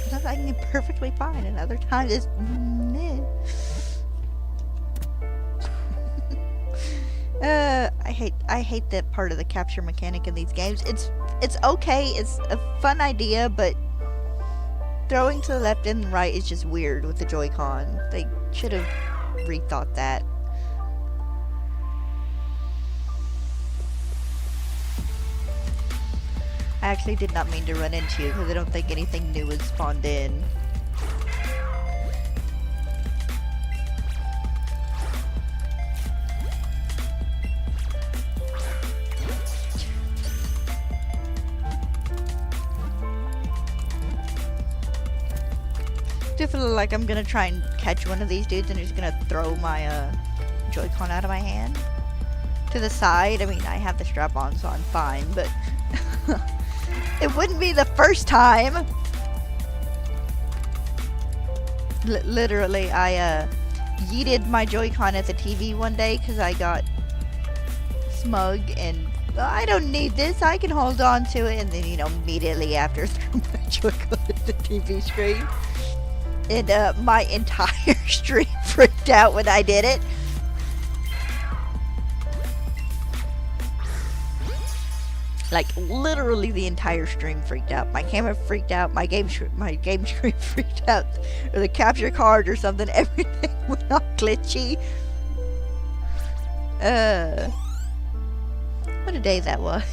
Sometimes I can get perfectly fine, and other times it's meh. I hate that part of the capture mechanic in these games. It's okay, it's a fun idea, but throwing to the left and right is just weird with the Joy-Con. They should have rethought that. I actually did not mean to run into you because I don't think anything new was spawned in. I feel like I'm gonna try and catch one of these dudes and he's gonna throw my Joy-Con out of my hand to the side. I mean, I have the strap on, so I'm fine, but it wouldn't be the first time. Literally, I yeeted my Joy-Con at the TV one day because I got smug and I don't need this, I can hold on to it, and then, you know, immediately after threw my Joy-Con at the TV screen. And my entire stream freaked out when I did it. Like, literally the entire stream freaked out. My camera freaked out, my game screen freaked out, or the capture card or something, everything went all glitchy. What a day that was.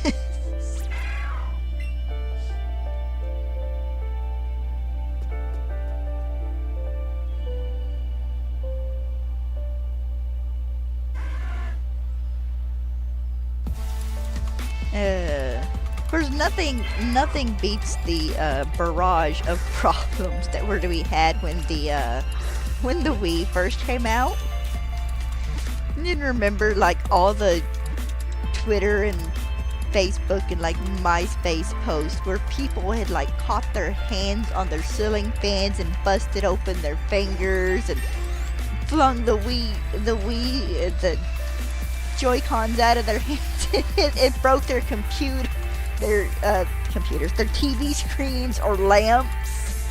Of course, nothing beats the barrage of problems that were to be had when the Wii first came out. And then remember, like, all the Twitter and Facebook and like MySpace posts where people had like caught their hands on their ceiling fans and busted open their fingers and flung the Joy-Cons out of their hands. It broke their computers, their TV screens or lamps.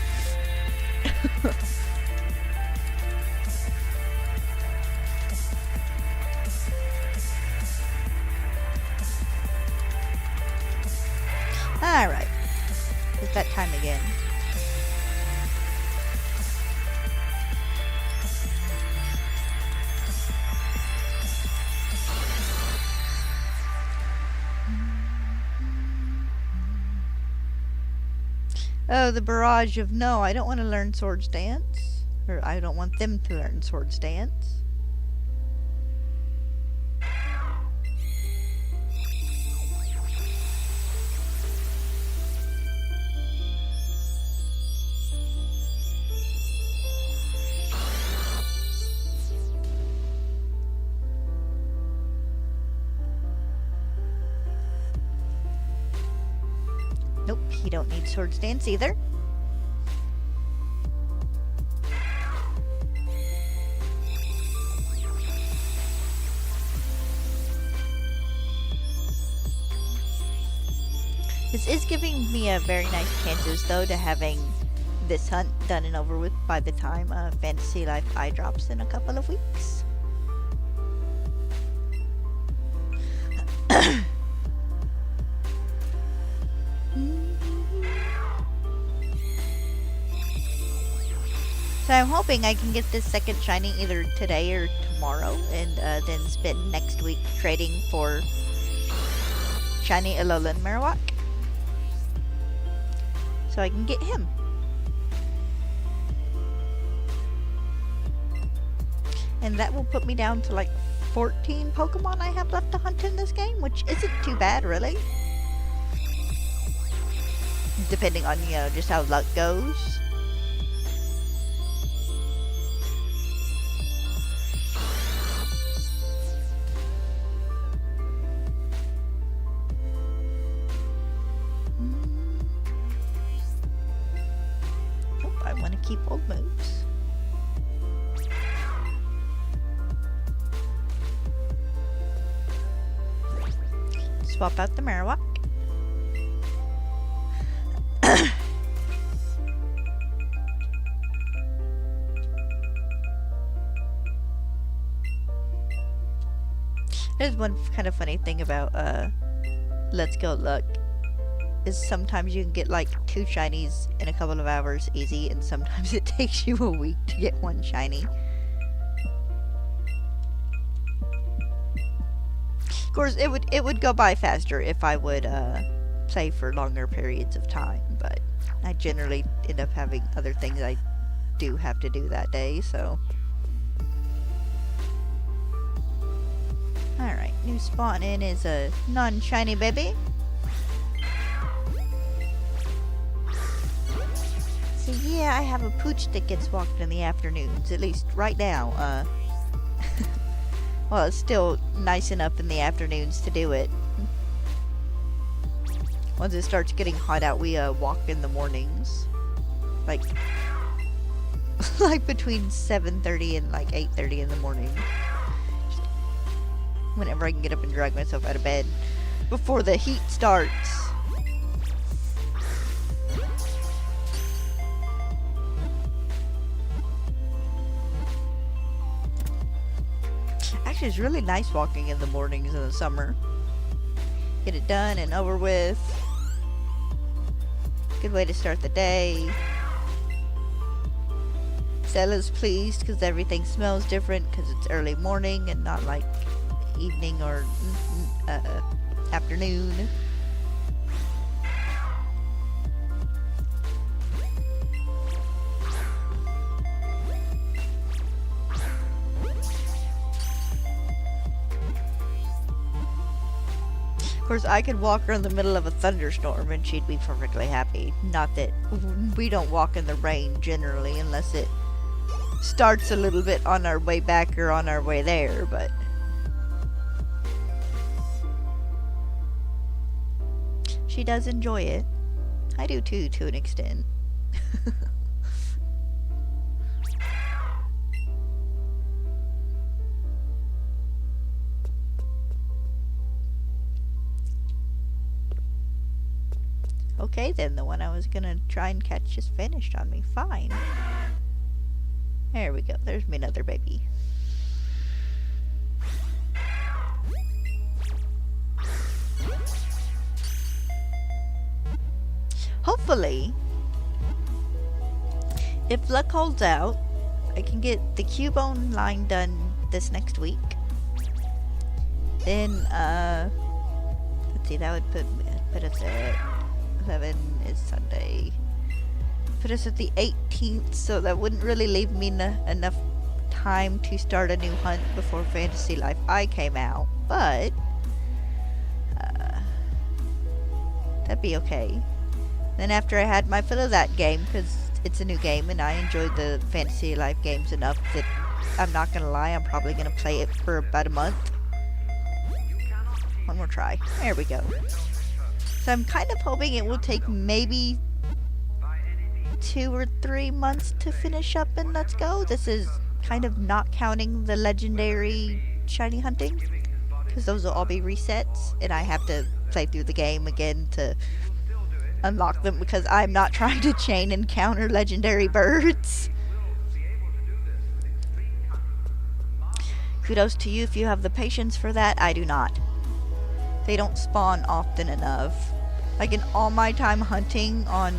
Alright. It's that time again. Oh, the barrage of no, I don't want to learn Swords Dance. Or I don't want them to learn Swords Dance. Nope, he don't need Swords Dance either. This is giving me a very nice chances though to having this hunt done and over with by the time Fantasy Life Eye drops in a couple of weeks. So I'm hoping I can get this second shiny either today or tomorrow, and then spend next week trading for shiny Alolan Marowak, so I can get him. And that will put me down to like 14 Pokemon I have left to hunt in this game, which isn't too bad, really. depending on, just how luck goes. Nope, I want to keep old moves. Swap out the Marowak. There's one kind of funny thing about Let's Go Luck is sometimes you can get like 2 shinies in a couple of hours easy, and sometimes it takes you a week to get 1 shiny. Of course, it would go by faster if I would play for longer periods of time, but I generally end up having other things I do have to do that day, so. Alright, new spawn in is a non-shiny baby. So yeah, I have a pooch that gets walked in the afternoons, at least right now. Well, it's still nice enough in the afternoons to do it. Once it starts getting hot out, we walk in the mornings. Like between 7:30 and like 8:30 in the morning. Just whenever I can get up and drag myself out of bed before the heat starts. Actually, it's really nice walking in the mornings in the summer. Get it done and over with. Good way to start the day. Stella's pleased because everything smells different because it's early morning and not like evening or afternoon. Of course, I could walk her in the middle of a thunderstorm and she'd be perfectly happy. Not that we don't walk in the rain generally unless it starts a little bit on our way back or on our way there, but she does enjoy it. I do too, to an extent. Okay then, the one I was gonna try and catch just finished on me. Fine. There we go. There's me another baby. Hopefully, if luck holds out, I can get the Cubone line done this next week. Then, let's see, that would put us at 11 is Sunday. Put us at the 18th, so that wouldn't really leave me enough time to start a new hunt before Fantasy Life I came out, but that'd be okay. Then after I had my fill of that game, because it's a new game and I enjoyed the Fantasy Life games enough that I'm not gonna lie, I'm probably gonna play it for about a month. One more try. There we go. So I'm kind of hoping it will take maybe 2 or 3 months to finish up and Let's Go. This is kind of not counting the legendary shiny hunting, because those will all be resets and I have to play through the game again to unlock them, because I'm not trying to chain encounter legendary birds. Kudos to you if you have the patience for that. I do not. They don't spawn often enough. Like in all my time hunting on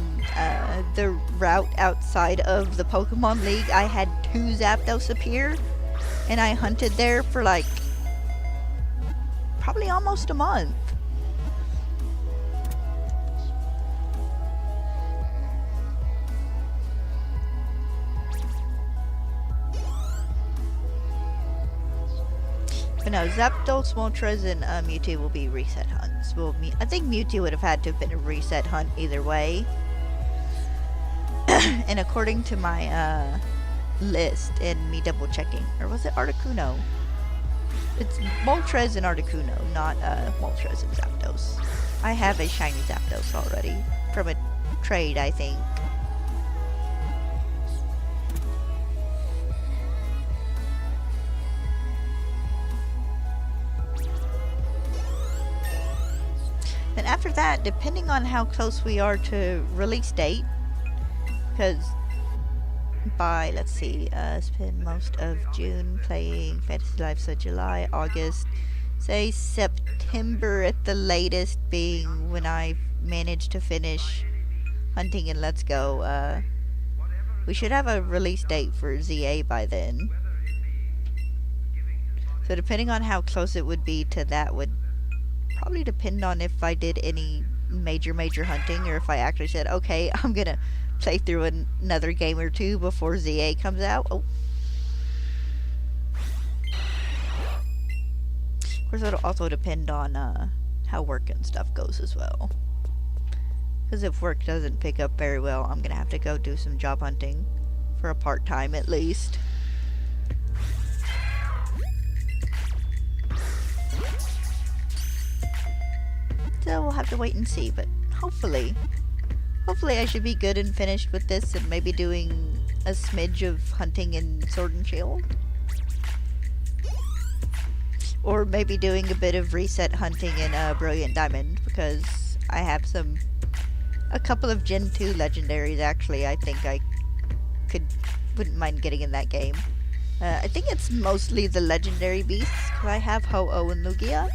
the route outside of the Pokemon League, I had 2 Zapdos appear, and I hunted there for like probably almost a month. But no, Zapdos, Moltres, and Mewtwo will be reset hunts. Well, I think Mewtwo would have had to have been a reset hunt either way. And according to my list and me double checking, or was it Articuno? It's Moltres and Articuno, not Moltres and Zapdos. I have a shiny Zapdos already from a trade, I think. And after that, depending on how close we are to release date, because by, let's see, spend most of June playing Fantasy Life, so July, August, say September at the latest being when I manage to finish hunting and Let's Go. We should have a release date for ZA by then. So depending on how close it would be to that would probably depend on if I did any major hunting, or if I actually said, okay, I'm gonna play through another game or two before ZA comes out. Oh. Of course, it'll also depend on how work and stuff goes as well. Because if work doesn't pick up very well, I'm gonna have to go do some job hunting for a part-time at least. So we'll have to wait and see, but hopefully I should be good and finished with this, and maybe doing a smidge of hunting in Sword and Shield. Or maybe doing a bit of reset hunting in Brilliant Diamond, because I have a couple of Gen 2 legendaries actually I think I wouldn't mind getting in that game. I think it's mostly the legendary beasts, because I have Ho-Oh and Lugia.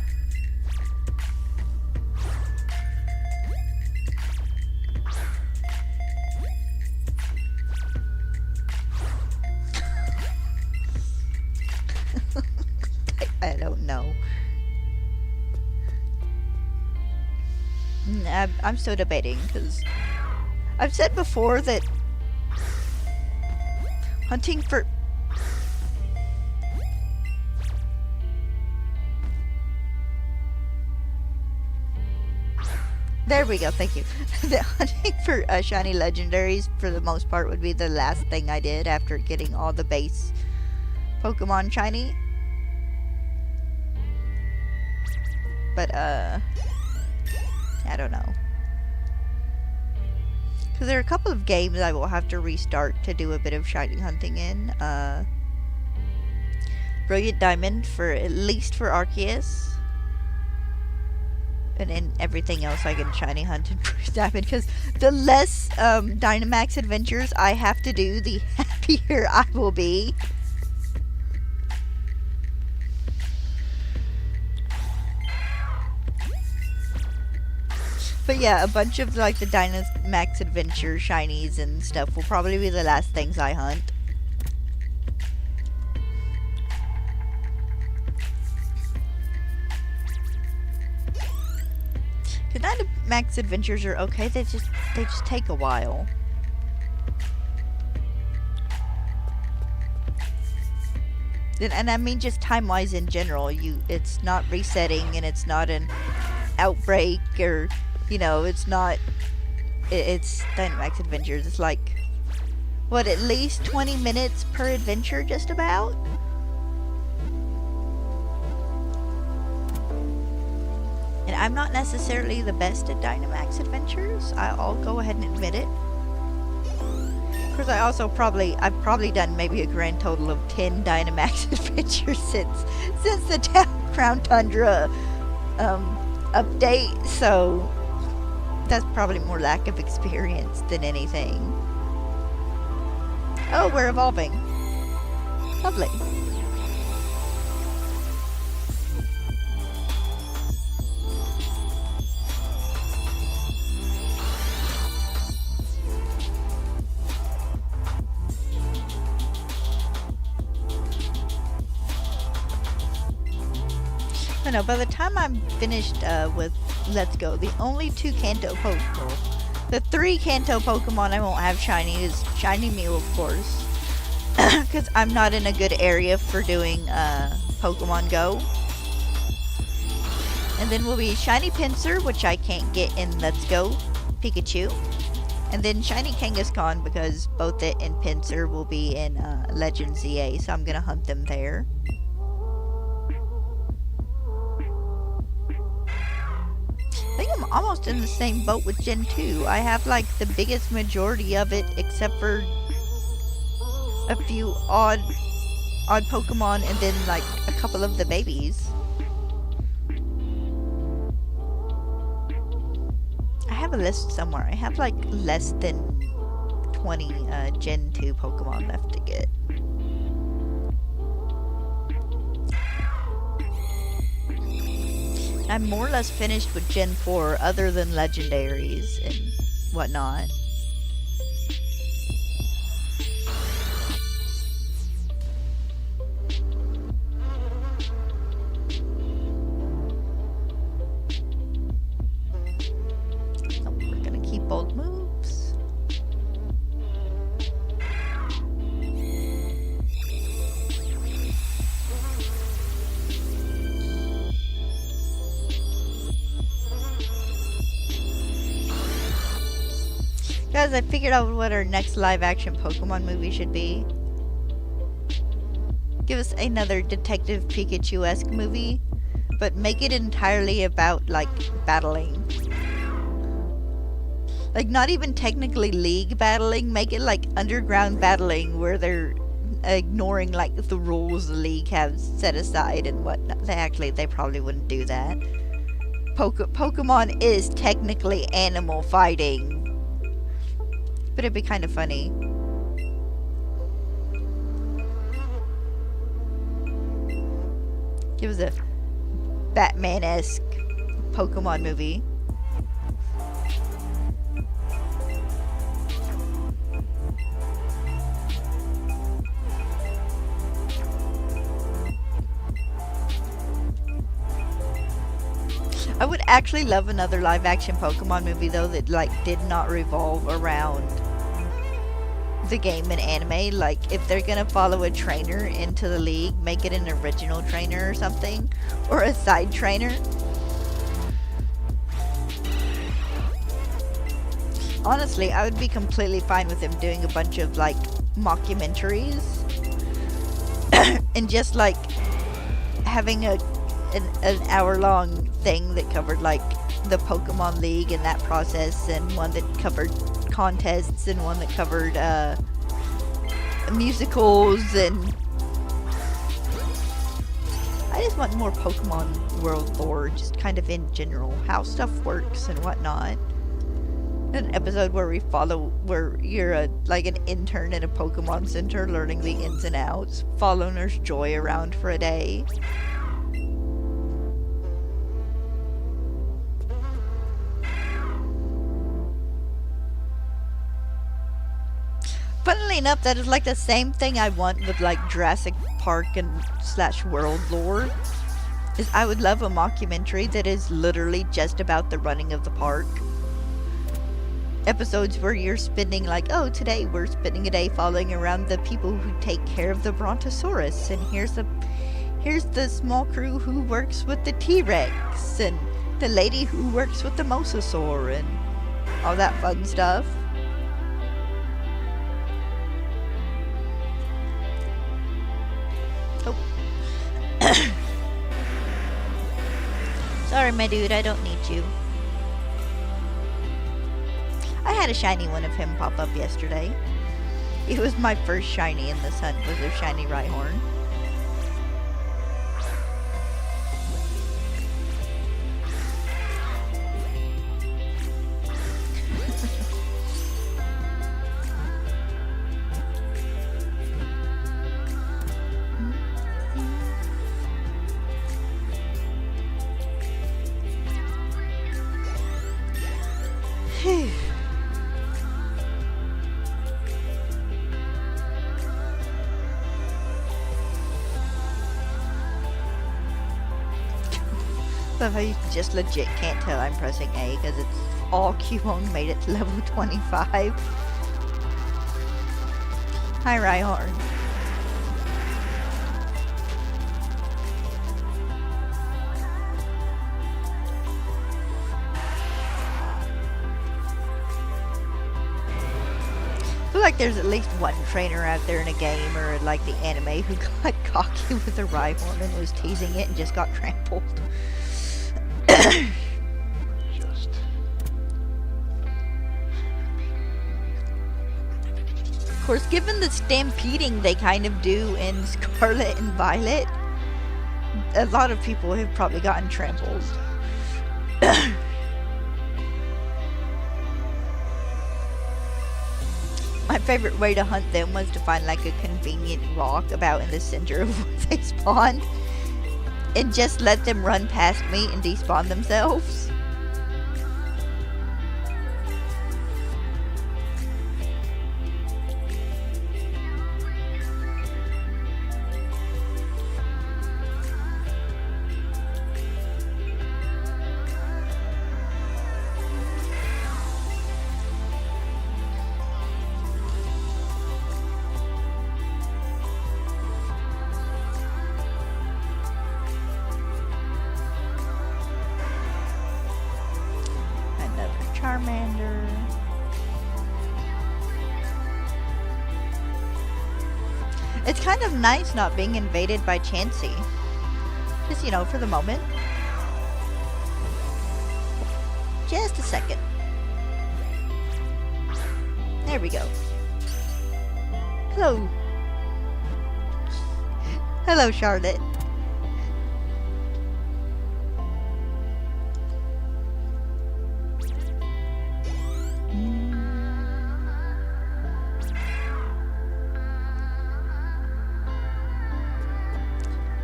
I don't know. I'm still debating, because I've said before that hunting for... There we go, thank you. The hunting for shiny legendaries, for the most part, would be the last thing I did after getting all the base Pokemon shiny. But, I don't know. Because there are a couple of games I will have to restart to do a bit of shiny hunting in. Brilliant Diamond, at least for Arceus. And then everything else I can shiny hunt in Brilliant Diamond. Because the less Dynamax adventures I have to do, the happier I will be. But yeah, a bunch of like the Dynamax Adventure shinies and stuff will probably be the last things I hunt. The Dynamax Adventures are okay, they just take a while. And I mean just time-wise in general, it's not resetting and it's not an outbreak, or you know, it's Dynamax Adventures. It's like, what, at least 20 minutes per adventure, just about? And I'm not necessarily the best at Dynamax Adventures. I'll go ahead and admit it. Of course, I've probably done maybe a grand total of 10 Dynamax Adventures since the Crown Tundra update, so that's probably more lack of experience than anything. Oh, we're evolving. Lovely. I know, by the time I'm finished with Let's Go, the only 2 Kanto Pokemon, the 3 Kanto Pokemon I won't have shiny is Shiny Mew, of course, because I'm not in a good area for doing Pokemon Go. And then will be Shiny Pinsir, which I can't get in Let's Go Pikachu. And then Shiny Kangaskhan, because both it and Pinsir will be in Legend ZA, so I'm gonna hunt them there. I think I'm almost in the same boat with Gen 2. I have like the biggest majority of it, except for a few odd Pokemon and then like a couple of the babies. I have a list somewhere. I have like less than 20 Gen 2 Pokemon left to get. I'm more or less finished with Gen 4 other than legendaries and whatnot. So we're gonna keep bold moves. Guys, I figured out what our next live-action Pokemon movie should be. Give us another Detective Pikachu-esque movie, but make it entirely about, like, battling. Like, not even technically league battling, make it like underground battling, where they're ignoring, like, the rules the league has set aside and whatnot. They probably wouldn't do that. Pokemon is technically animal fighting. But it'd be kind of funny. Give us a Batman-esque Pokemon movie. I would actually love another live-action Pokemon movie, though, that, like, did not revolve around the game and anime. Like, if they're gonna follow a trainer into the league, make it an original trainer or something, or a side trainer. Honestly, I would be completely fine with them doing a bunch of, like, mockumentaries and just, like, having an hour-long thing that covered, like, the Pokemon League and that process, and one that covered contests, and one that covered musicals, and I just want more Pokemon world lore, just kind of in general, how stuff works and whatnot. An episode where where you're like an intern at a Pokemon Center learning the ins and outs, follow Nurse Joy around for a day. Funnily enough, that is like the same thing I want with like Jurassic Park and / world lore. Is I would love a mockumentary that is literally just about the running of the park. Episodes where you're spending like, oh, today we're spending a day following around the people who take care of the Brontosaurus, and here's the small crew who works with the T-Rex, and the lady who works with the Mosasaur, and all that fun stuff. Oh. Sorry, my dude, I don't need you. I had a shiny one of him pop up yesterday. It was my first shiny in this hunt, was a shiny Rhyhorn. Love how you just legit can't tell I'm pressing A because it's all Cubone made it to level 25. Hi, Rhyhorn. feel like there's at least one trainer out there in a game or like the anime who got cocky with a Rhyhorn and was teasing it and just got trampled. Just Of course, given the stampeding they kind of do in Scarlet and Violet, a lot of people have probably gotten trampled. My favorite way to hunt them was to find like a convenient rock about in the center of where they spawned and just let them run past me and despawn themselves. Charmander. It's kind of nice not being invaded by Chansey. Just, you know, for the moment. Just a second. There we go. Hello. Hello, Charlotte.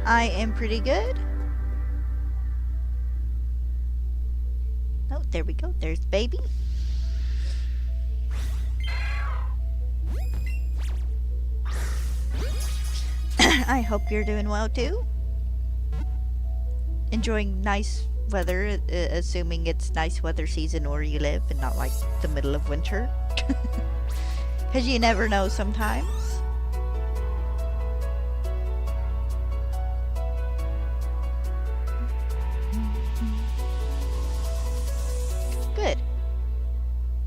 I am pretty good. Oh, there we go. There's baby. I hope you're doing well too. Enjoying nice weather, assuming it's nice weather season where you live and not like the middle of winter. Because you never know sometimes. Good.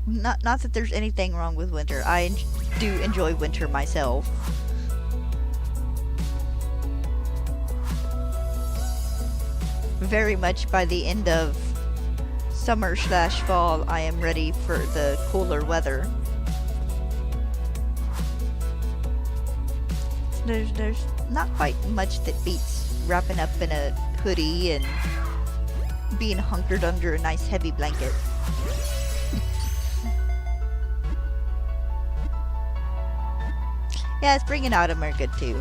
Not that there's anything wrong with winter. I do enjoy winter myself. Very much by the end of summer/fall, I am ready for the cooler weather. There's not quite much that beats wrapping up in a hoodie and being hunkered under a nice heavy blanket. Yeah, spring and autumn are good too.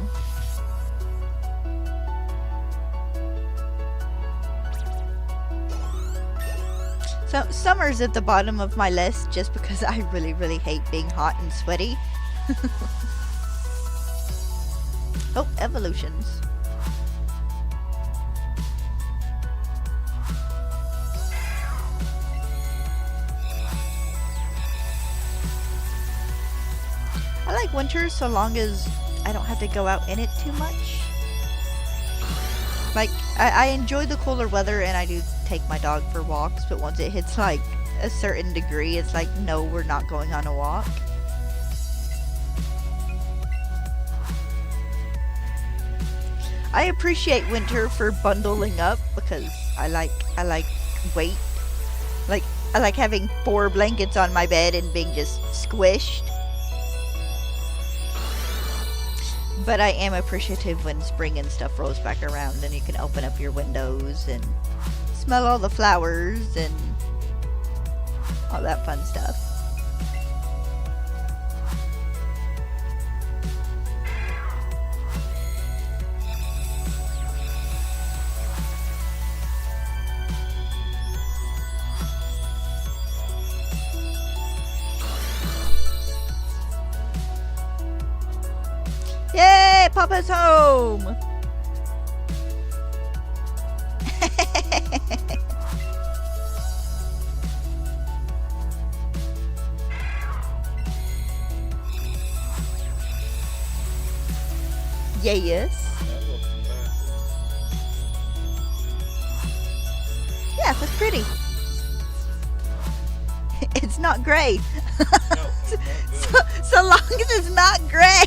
So summer's at the bottom of my list just because I really hate being hot and sweaty. Oh, evolutions. I like winter so long as I don't have to go out in it too much. Like, I enjoy the cooler weather and I do take my dog for walks, but once it hits like a certain degree, it's like, no, we're not going on a walk. I appreciate winter for bundling up because I like weight. Like, I like having 4 blankets on my bed and being just squished. But I am appreciative when spring and stuff rolls back around and you can open up your windows and smell all the flowers and all that fun stuff. Yay! Papa's home! Yes. Yeah, it was pretty. It's not gray. No, so long as it's not gray.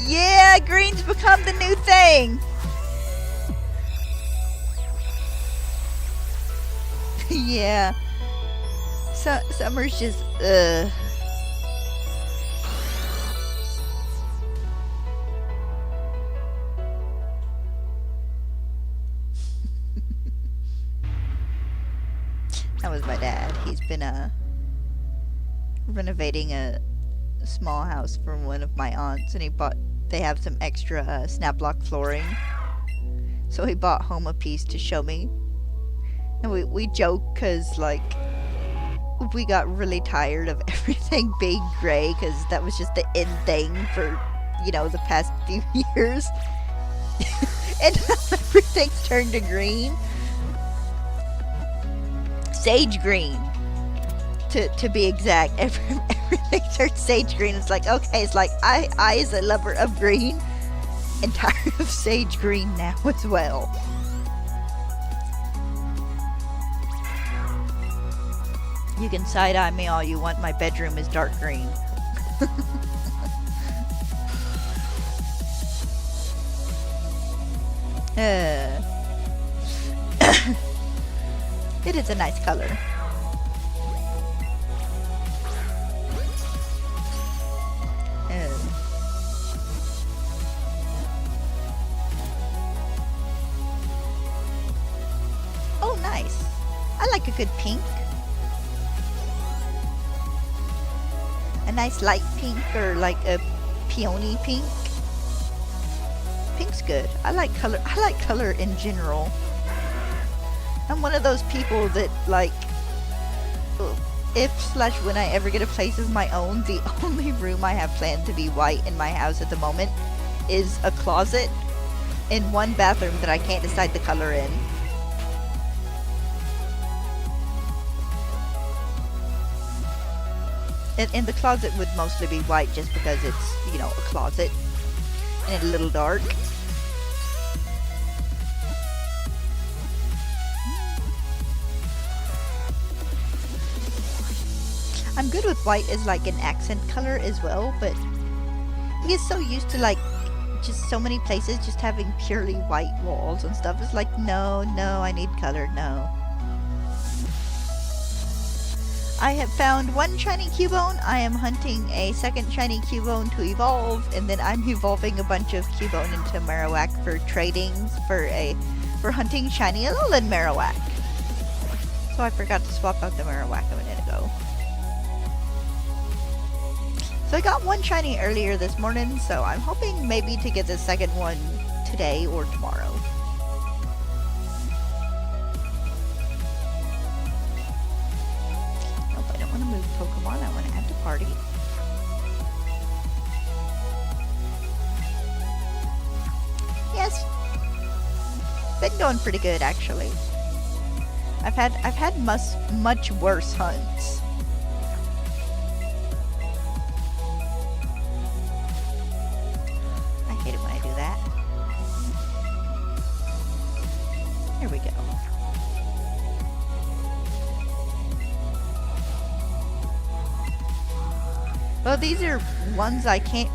Yeah, green's become the new thing. Yeah. So summer's just That was my dad. He's been renovating a small house from one of my aunts, and they have some extra snap block flooring. So he bought home a piece to show me. And we joke because, like, we got really tired of everything being gray because that was just the in thing for, the past few years. And now everything's turned to green. Sage green. To be exact. Everything turns sage green. It's like, okay, it's like I as a lover of green and tired of sage green now as well. You can side-eye me all you want. My bedroom is dark green. It is a nice color. Oh, nice. I like a good pink. A nice light pink or like a peony pink. Pink's good. I like color. I like color in general. I'm one of those people that, like, if/when I ever get a place of my own, the only room I have planned to be white in my house at the moment is a closet and one bathroom that I can't decide the color in. And the closet would mostly be white just because it's, a closet and a little dark. I'm good with white as like an accent color as well, but I get so used to like just so many places just having purely white walls and stuff. It's like, no, I need color, no. I have found one shiny Cubone. I am hunting a second shiny Cubone to evolve, and then I'm evolving a bunch of Cubone into Marowak for tradings for hunting shiny Alolan Marowak. So I forgot to swap out the Marowak a minute ago. So I got one shiny earlier this morning, so I'm hoping maybe to get the second one today or tomorrow. Nope, I don't want to move Pokemon. I want to add to party. Yes, been going pretty good actually. I've had much worse hunts. I hate it when I do that. Here we go. Well, these are ones I can't.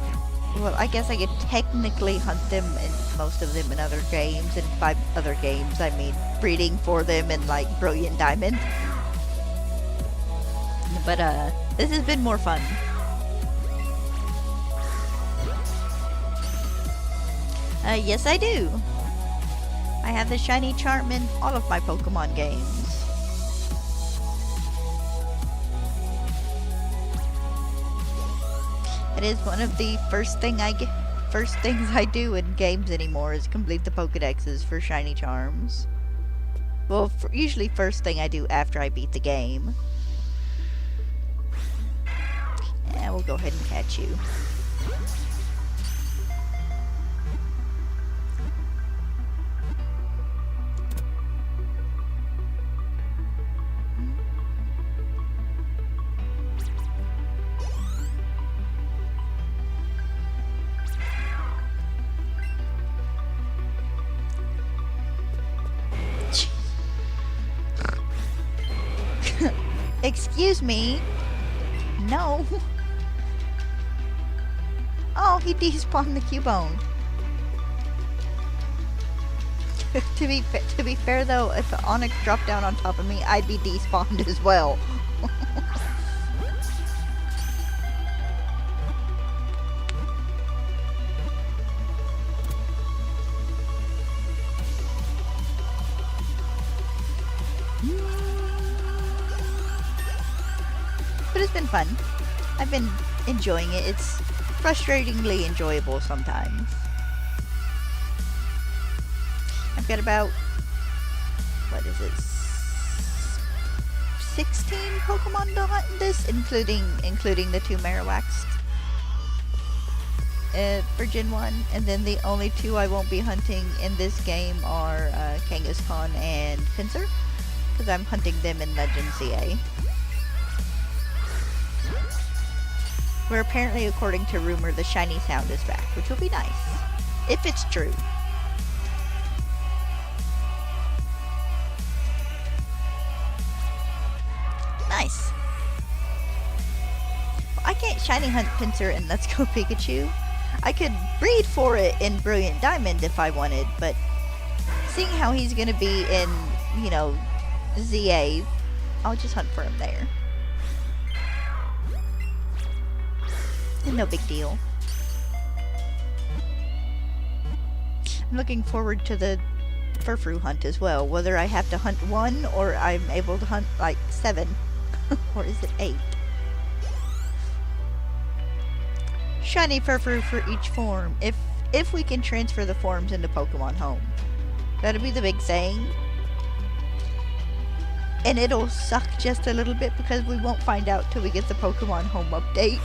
Well, I guess I could technically hunt them in most of them in other games. In 5 other games, I mean, breeding for them in like Brilliant Diamond. But this has been more fun. Yes, I do. I have the shiny charm in all of my Pokemon games. It is one of the first things I do in games anymore is complete the Pokedexes for shiny charms. Well, usually first thing I do after I beat the game. Yeah, we'll go ahead and catch you. Excuse me? No. Oh, he despawned the Cubone. to be fair though, if the Onyx dropped down on top of me, I'd be despawned as well. But it's been fun. I've been enjoying it. It's frustratingly enjoyable sometimes. I've got about, what is it, 16 Pokemon to hunt in this, including the 2 Marowaks for Gen 1. And then the only 2 I won't be hunting in this game are Kangaskhan and Pinsir, because I'm hunting them in Legend CA. Where apparently, according to rumor, the shiny sound is back, which will be nice. If it's true. Nice. Well, I can't shiny hunt Pinsir and Let's Go Pikachu. I could breed for it in Brilliant Diamond if I wanted, but seeing how he's gonna be in, you know, ZA, I'll just hunt for him there. No big deal. I'm looking forward to the Furfrou hunt as well. Whether I have to hunt 1 or I'm able to hunt like 7. Or is it 8? Shiny Furfrou for each form. If we can transfer the forms into Pokemon Home. That'll be the big thing. And it'll suck just a little bit because we won't find out till we get the Pokemon Home update.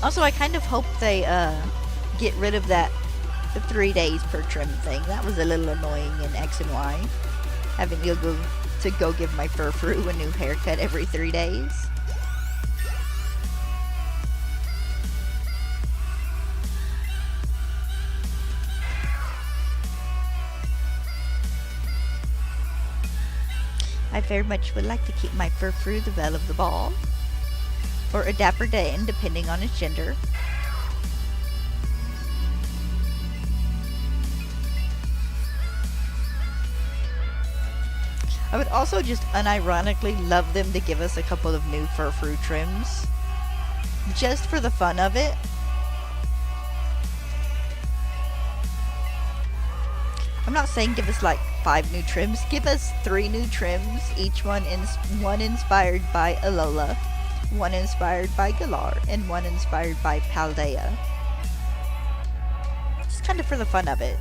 Also, I kind of hope they get rid of the 3 days per trim thing. That was a little annoying in X and Y. Having to go give my Furfrou a new haircut every 3 days. I very much would like to keep my Furfrou the belle of the ball. Or a Dapper Dane, depending on its gender. I would also just unironically love them to give us a couple of new Furfrou trims. Just for the fun of it. I'm not saying give us like 5 new trims. Give us 3 new trims, each one inspired by Alola, 1 inspired by Galar, and 1 inspired by Paldea. Just kind of for the fun of it.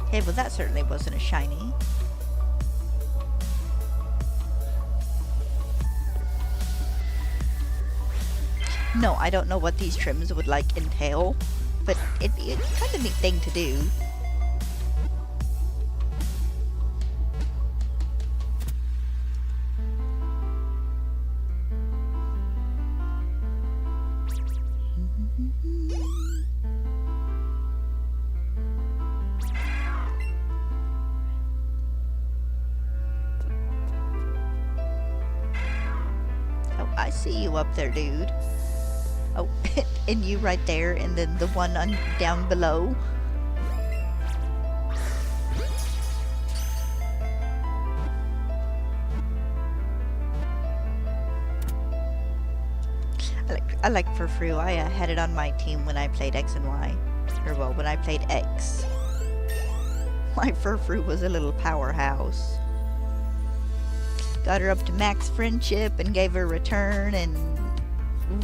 Okay, well that certainly wasn't a shiny. No, I don't know what these trims would like entail, but it'd be a kind of neat thing to do. Oh, I see you up there, dude. Oh, and you right there, and then the one down below. I like Furfrou. I had it on my team when I played X and Y. Or, well, when I played X. My Furfrou was a little powerhouse. Got her up to max friendship and gave her return and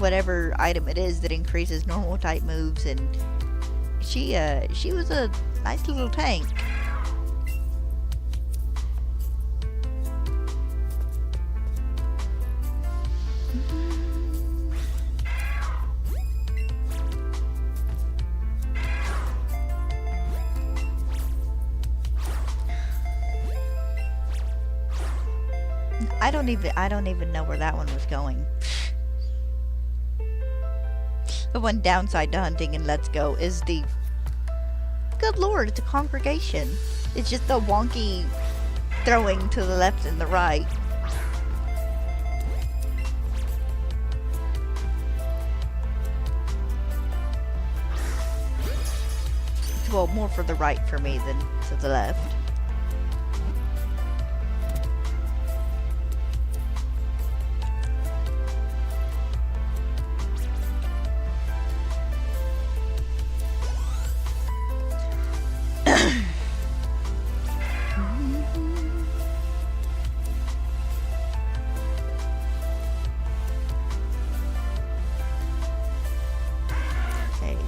whatever item it is that increases normal type moves, and she was a nice little tank. I don't even know where that one was going. The one downside to hunting in Let's Go is the... Good lord, it's a congregation. It's just the wonky throwing to the left and the right. Well, more for the right for me than to the left.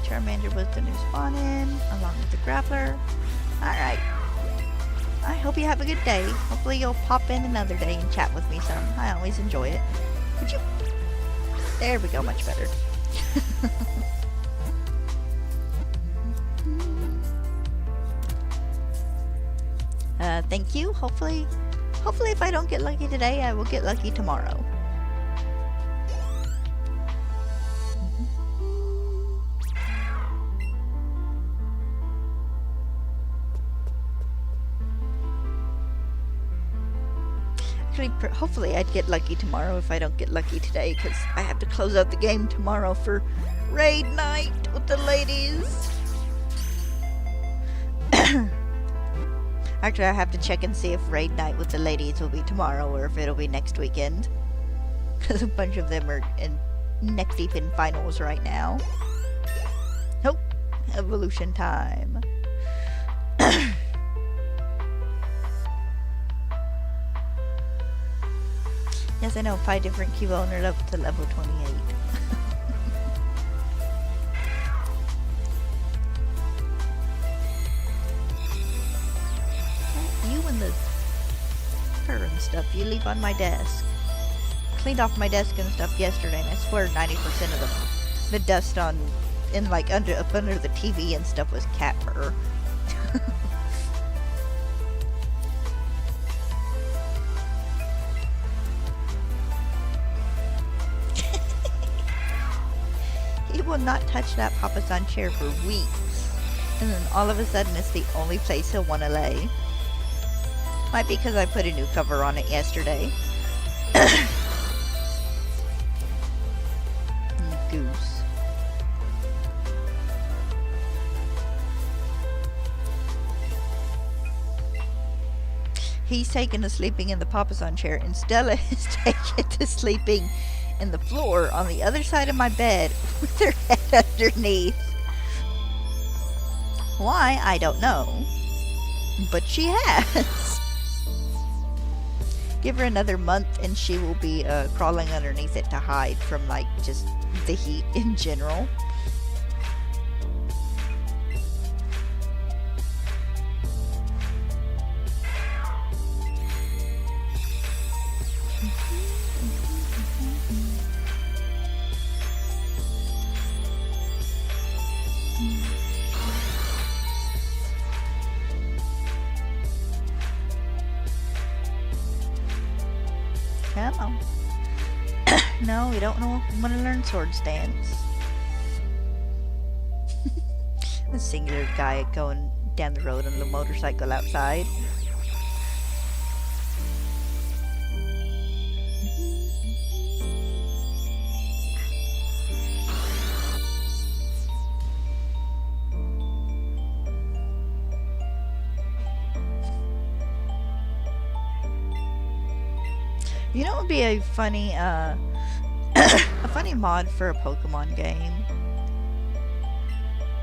Charmander was the new spawn in, along with the grappler. Alright. I hope you have a good day. Hopefully you'll pop in another day and chat with me some. I always enjoy it. Would you? There we go, much better. Thank you. Hopefully if I don't get lucky today, I will get lucky tomorrow. Hopefully I'd get lucky tomorrow if I don't get lucky today, because I have to close out the game tomorrow for raid night with the ladies. Actually, I have to check and see if raid night with the ladies will be tomorrow or if it'll be next weekend, because a bunch of them are neck deep in finals right now. Nope, evolution time. Yes, I know, 5 different Cubone are up to level 28. You and the fur and stuff you leave on my desk. Cleaned off my desk and stuff yesterday, and I swear 90% of the dust up under the TV and stuff was cat fur. He will not touch that Papa-san chair for weeks, and then all of a sudden it's the only place he'll want to lay. Might be because I put a new cover on it yesterday. Goose. He's taken to sleeping in the Papa-san chair, and Stella is taken to sleeping in the floor on the other side of my bed with her head underneath. Why, I don't know. But she has. Give her another month and she will be crawling underneath it to hide from just the heat in general. Come on. No, we don't want to learn swords dance. The singular guy going down the road on the motorcycle outside. You know what would be a funny, a funny mod for a Pokemon game?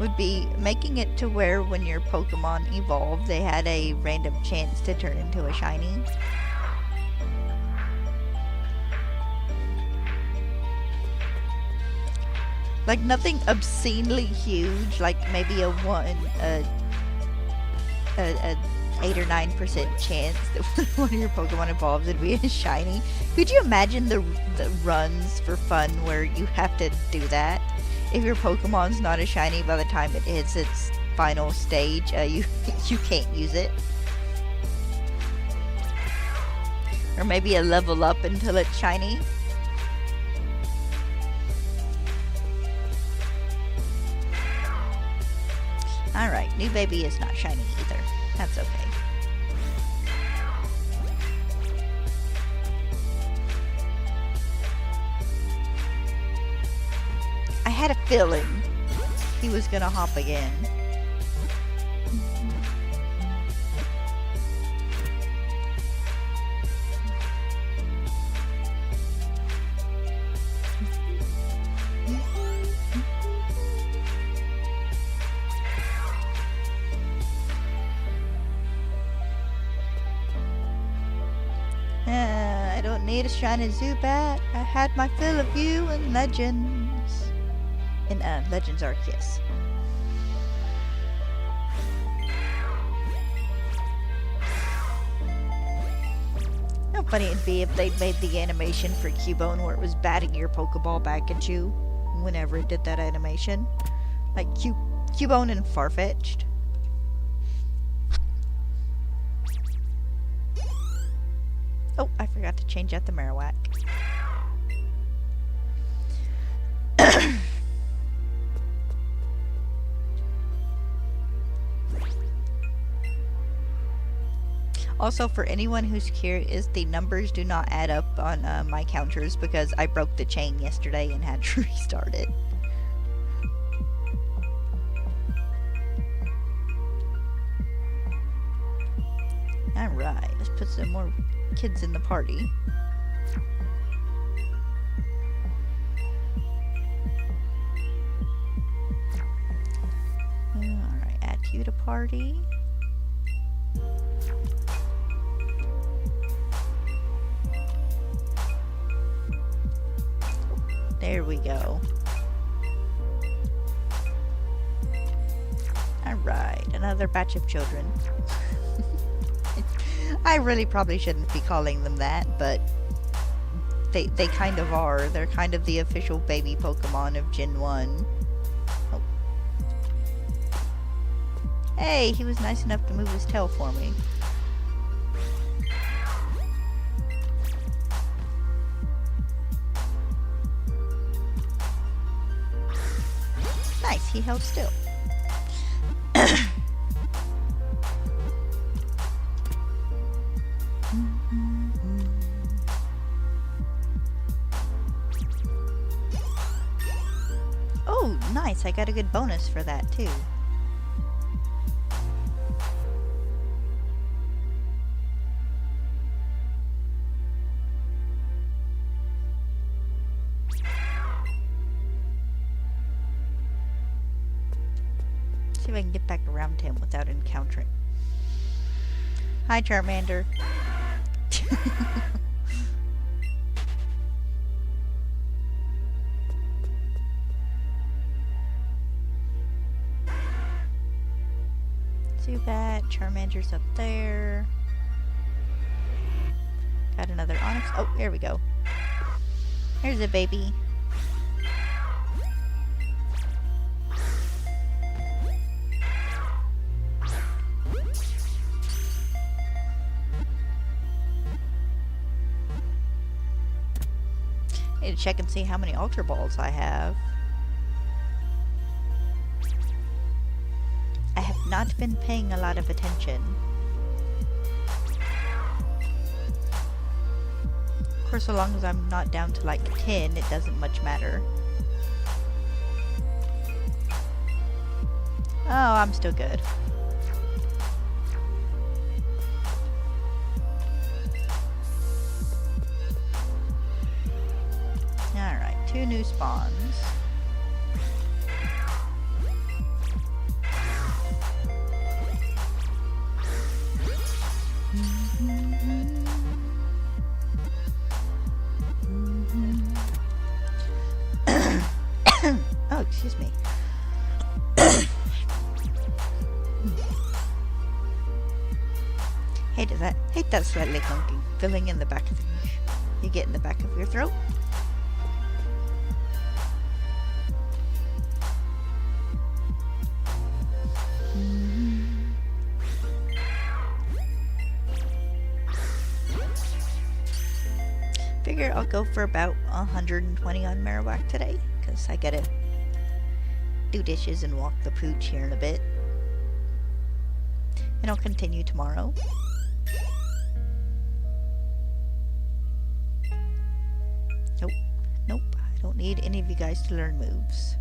Would be making it to where when your Pokemon evolved, they had a random chance to turn into a shiny. Like nothing obscenely huge, like maybe a 8 or 9% chance that one of your Pokemon evolves and be a shiny. Could you imagine the runs for fun where you have to do that? If your Pokemon's not a shiny by the time it hits its final stage, you can't use it. Or maybe a level up until it's shiny. Alright, new baby is not shiny either. That's okay. I had a feeling he was gonna hop again. I don't need a shiny Zubat. I had my fill of you in Legends. In Legends Arceus. How funny it'd be if they'd made the animation for Cubone where it was batting your Pokeball back at you whenever it did that animation. Like Cubone and Farfetch'd. Oh, I forgot to change out the Marowak. Also, for anyone who's curious, the numbers do not add up on my counters because I broke the chain yesterday and had to restart it. Alright, let's put some more kids in the party. Alright, add you to party. There we go. Alright, another batch of children. I really probably shouldn't be calling them that, but they kind of are. They're kind of the official baby Pokemon of Gen 1. Oh. Hey, he was nice enough to move his tail for me. Nice, he held still. Oh, nice. I got a good bonus for that, too. See if I can get back around him without encountering. Hi, Charmander. Zubat, Charmander's up there. Got another Onyx. Oh, there we go. Here's a baby. Need to check and see how many Ultra Balls I have. I have not been paying a lot of attention. Of course, so long as I'm not down to like 10, it doesn't much matter. Oh, I'm still good. Alright, 2 new spawns. Oh, excuse me. Hate that slightly clunky filling in the back of you get in the back of your throat. Figure I'll go for about 120 on Marowak today, because I gotta do dishes and walk the pooch here in a bit. And I'll continue tomorrow. Nope, I don't need any of you guys to learn moves.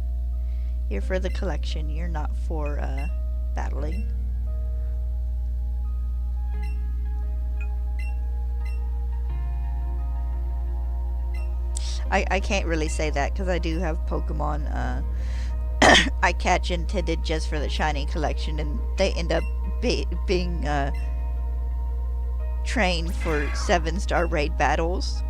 You're for the collection, you're not for battling. I can't really say that because I do have Pokemon I catch intended just for the shiny collection, and they end up being trained for 7-star raid battles.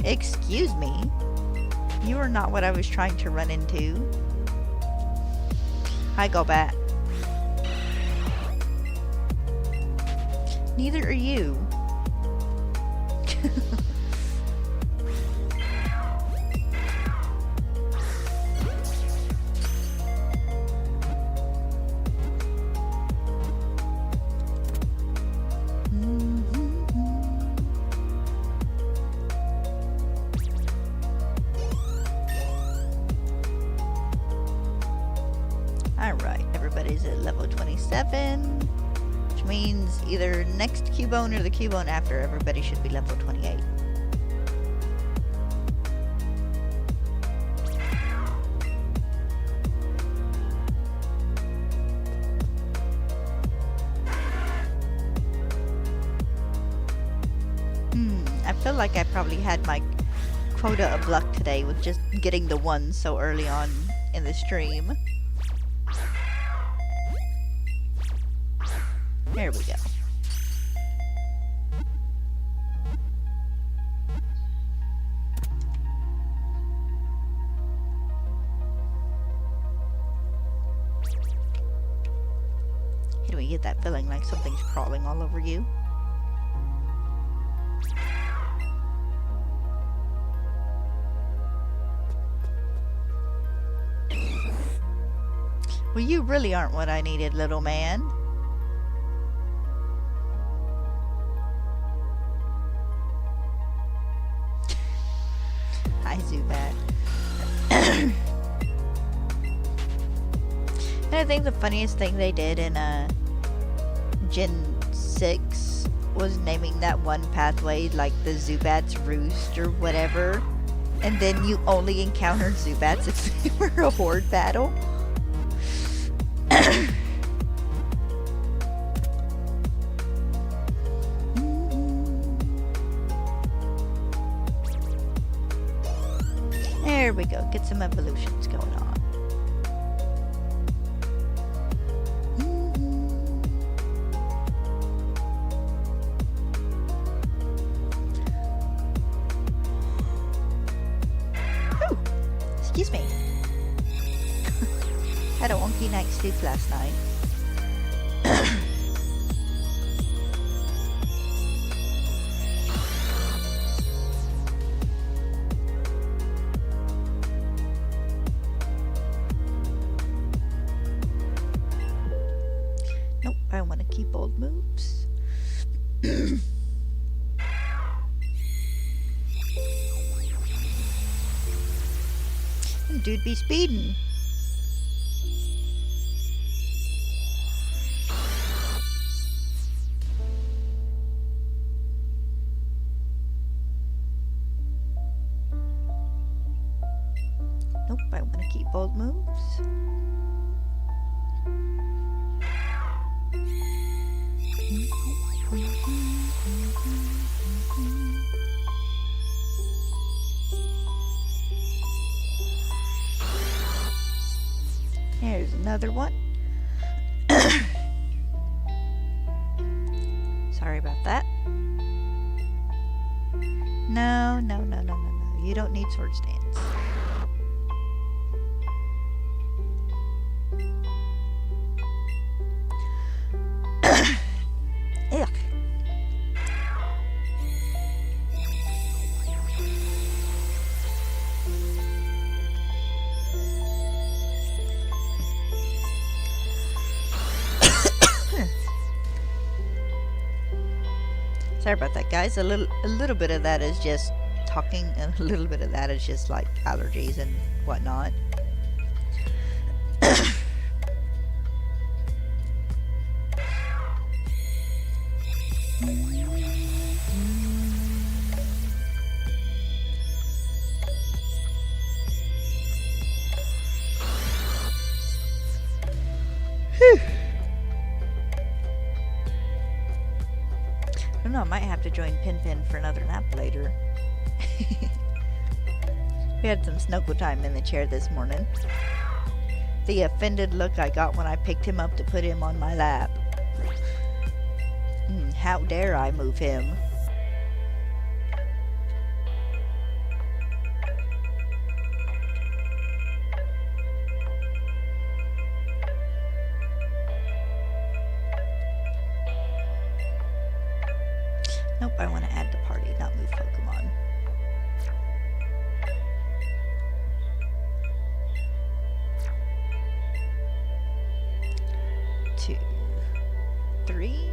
Excuse me? You are not what I was trying to run into. Hi, Golbat. Neither are you. Alright, everybody's at level 27, which means either next Cubone or the Cubone after, everybody should be level 28. I feel like I probably had my quota of luck today with just getting the one so early on in the stream. There we go. Do we get that feeling like something's crawling all over you? Well, you really aren't what I needed, little man. Hi, Zubat. And I think the funniest thing they did in Gen 6 was naming that one pathway like the Zubat's Roost or whatever. And then you only encountered Zubats if they were a horde battle. There we go. Get some evolutions going on. Ooh, excuse me. Had a wonky night's sleep last night. Nope, I want to keep old moves. Dude be speeding. Nope, I want to keep old moves. There's another one. Sorry about that. No. You don't need sword stance. Ugh. Sorry about that, guys. A little bit of that is just talking, and a little bit of that is just like allergies and whatnot. I don't know, I might have to join Pin Pin for another nap later. We had some snuggle time in the chair this morning. The offended look I got when I picked him up to put him on my lap. How dare I move him? Nope, I want to add to party, not move Pokemon. 2, 3.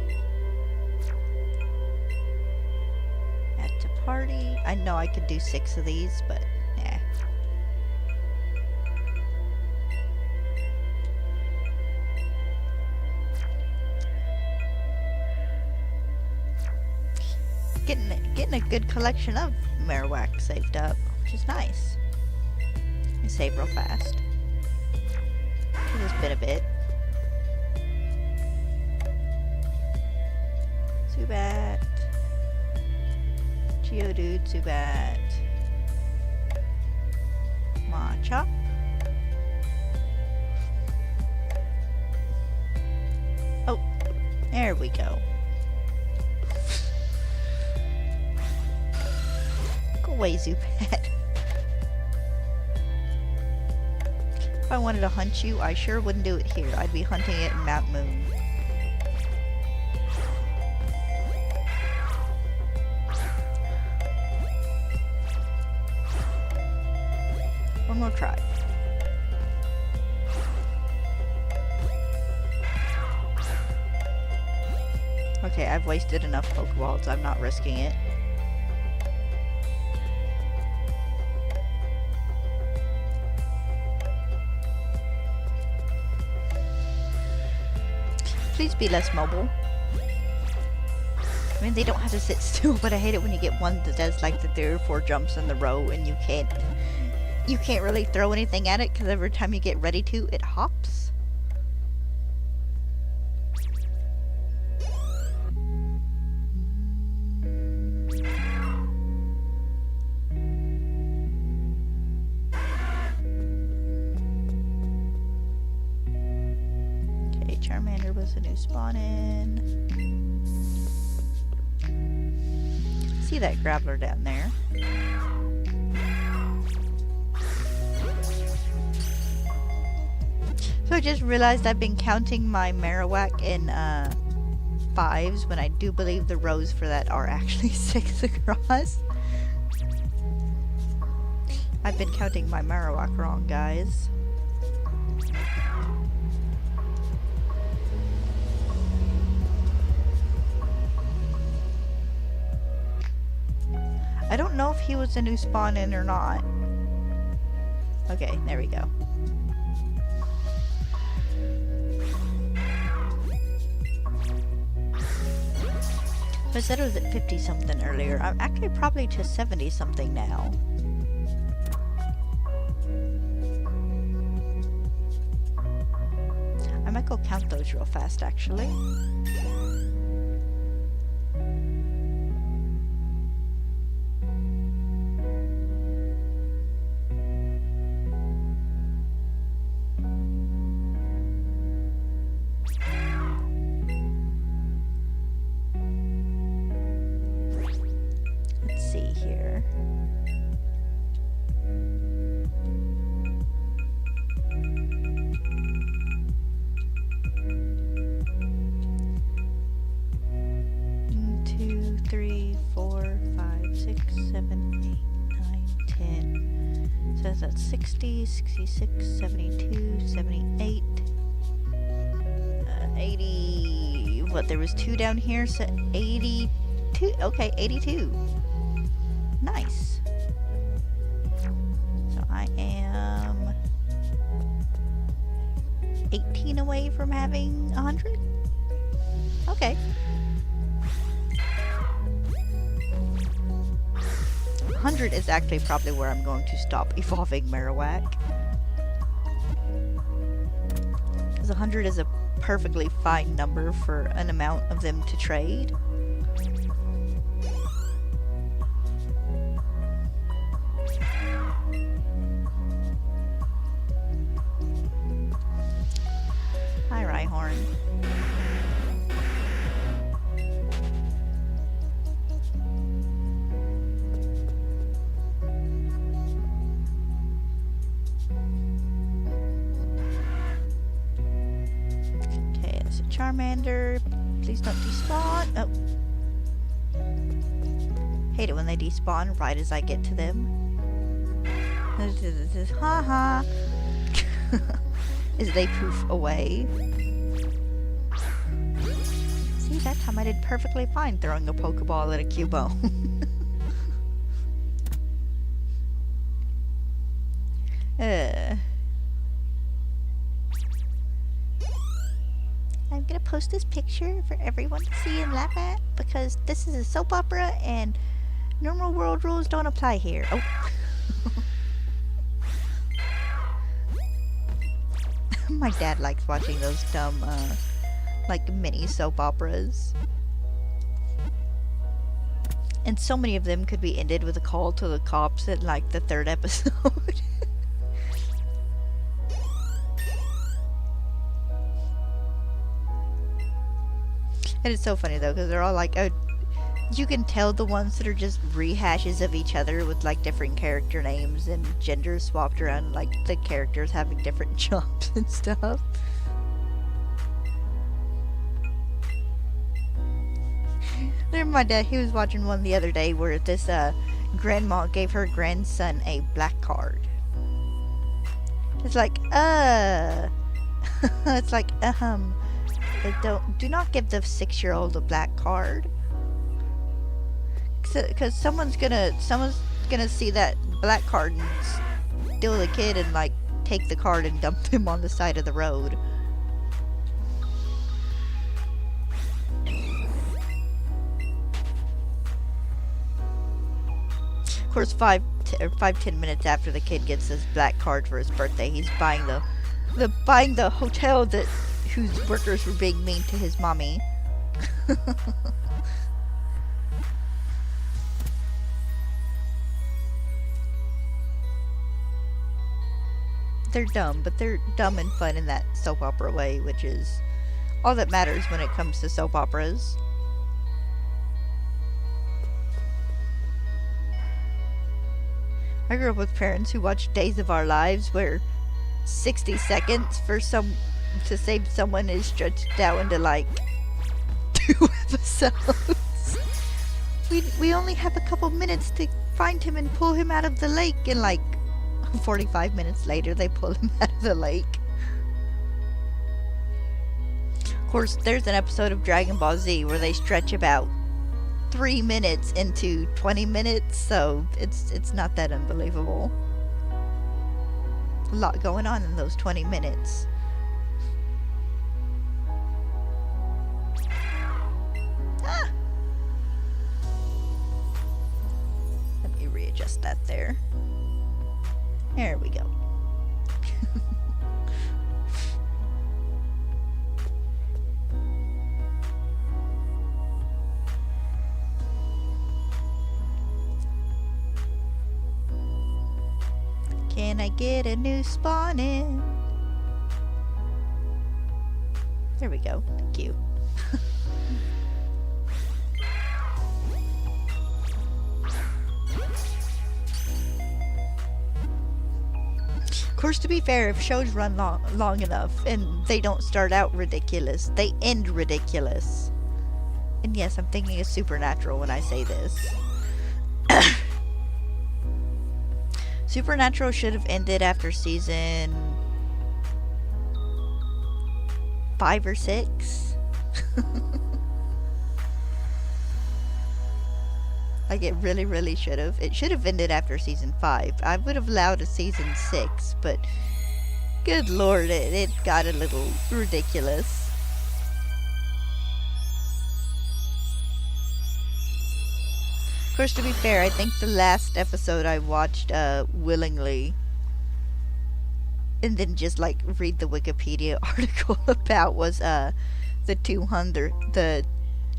Add to party. I know I could do 6 of these, but nah. Getting a good collection of Marowak saved up, which is nice. I save real fast. Just been a bit. Zubat. Geodude, Zubat. Machop. Oh, there we go. Go away, Zubat. If I wanted to hunt you, I sure wouldn't do it here. I'd be hunting it in Mount Moon. One more try. Okay, I've wasted enough Pokeballs. I'm not risking it. Please be less mobile. I mean, they don't have to sit still, but I hate it when you get one that does like the 3 or 4 jumps in the row and you can't really throw anything at it because every time you get ready to, it hops. Okay, Charmander was a new spawn in. See that Graveler down there. So I just realized I've been counting my Marowak in 5s when I do believe the rows for that are actually 6 across. I've been counting my Marowak wrong, guys. I don't know if he was a new spawn in or not. Okay, there we go. I said it was at 50 something earlier. I'm actually probably to 70 something now. I might go count those real fast actually. Here. Two, 3, 4, 5, 6, 7, 8, 9, 10. So that's 60, 66, 72, 78, 80. What, there was 2 down here, so 82. Okay, 82. Nice. I am 18 away from having 100? Okay. 100 is actually probably where I'm going to stop evolving Marowak. Because 100 is a perfectly fine number for an amount of them to trade. Hi, Rhyhorn. Okay, that's a Charmander. Please don't despawn. Oh. Hate it when they despawn right as I get to them. Haha. As they poof away. See, that time I did perfectly fine throwing a Pokeball at a Cubone. I'm gonna post this picture for everyone to see and laugh at because this is a soap opera and normal world rules don't apply here. Oh. My dad likes watching those dumb, like mini soap operas. And so many of them could be ended with a call to the cops at like the 3rd episode. And it's so funny though, because they're all like, oh, you can tell the ones that are just rehashes of each other with like different character names and genders swapped around, like the characters having different jobs and stuff. Remember my dad, he was watching one the other day where this grandma gave her grandson a black card. It's like, it's like, do not give the 6-year-old a black card. Because someone's gonna see that black card and steal the kid and like take the card and dump him on the side of the road. Of course, 5-10 minutes after the kid gets his black card for his birthday, he's buying the hotel that whose workers were being mean to his mommy. They're dumb, but they're dumb and fun in that soap opera way, which is all that matters when it comes to soap operas. I grew up with parents who watched Days of Our Lives where 60 seconds to save someone is stretched out into like 2 episodes. We only have a couple minutes to find him and pull him out of the lake, and like 45 minutes later they pull him out of the lake. Of course, there's an episode of Dragon Ball Z where they stretch about 3 minutes into 20 minutes, so it's not that unbelievable. A lot going on in those 20 minutes. Ah! Let me readjust that there. There we go. Can I get a new spawn in? There we go. Thank you. Of course, to be fair, if shows run long enough and they don't start out ridiculous, they end ridiculous. And yes, I'm thinking of Supernatural when I say this. Supernatural should have ended after season 5 or 6. Like, it really, really should have. It should have ended after season 5. I would have allowed a season 6, but good lord, it got a little ridiculous. Of course, to be fair, I think the last episode I watched willingly and then just like read the Wikipedia article about was the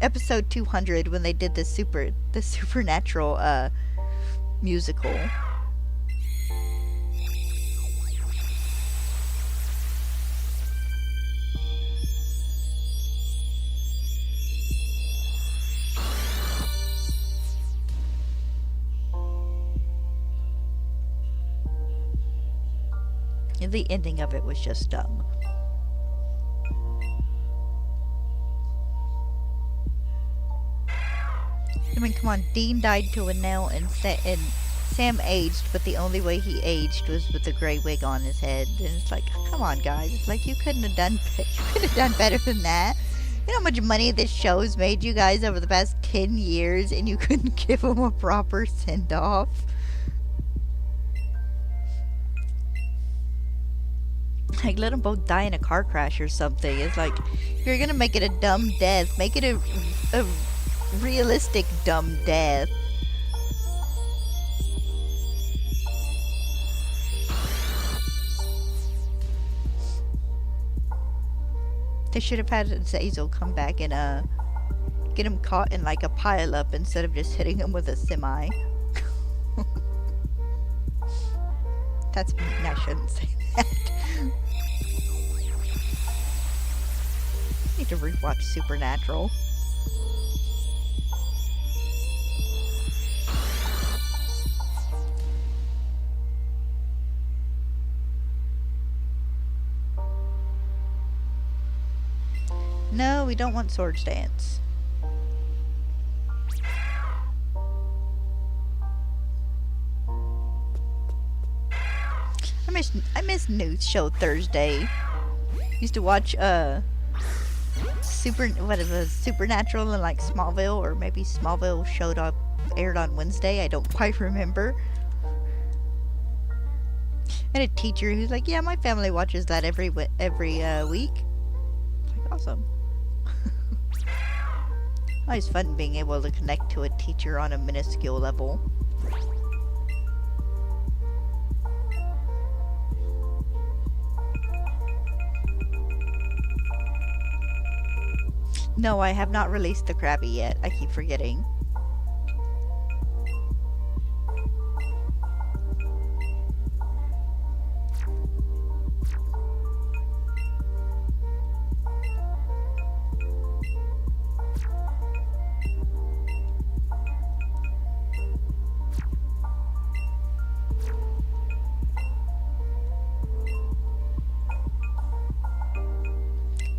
episode 200 when they did the supernatural musical. And the ending of it was just dumb. I mean, come on, Dean died to a nail and Sam aged, but the only way he aged was with a gray wig on his head. And it's like, come on, guys. It's like, you couldn't have done better than that. You know how much money this show's made you guys over the past 10 years, and you couldn't give him a proper send-off? Like, let them both die in a car crash or something. It's like, if you're gonna make it a dumb death, make it a realistic dumb death. They should have had Zazel come back and get him caught in like a pileup instead of just hitting him with a semi. That's mean, I shouldn't say that. I need to rewatch Supernatural. No, we don't want Swords Dance. I miss News Show Thursday. Used to watch Supernatural and like Smallville, or maybe Smallville aired on Wednesday. I don't quite remember. And a teacher who's like, yeah, my family watches that every week. Like, awesome. Always fun being able to connect to a teacher on a minuscule level. No, I have not released the Krabby yet. I keep forgetting.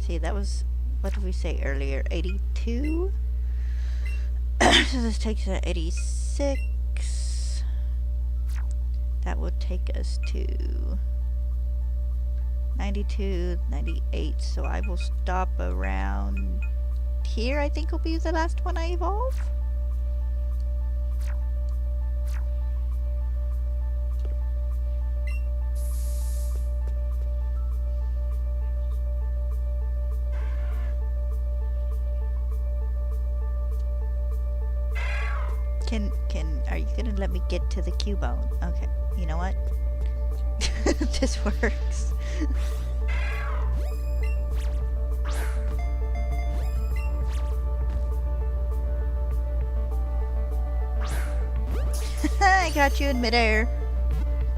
See, that was... what did we say earlier? 82? So this takes us to 86. That would take us to 92, 98. So I will stop around here. I think will be the last one I evolve. Are you gonna let me get to the Cubone? Okay, you know what? This works. I got you in midair.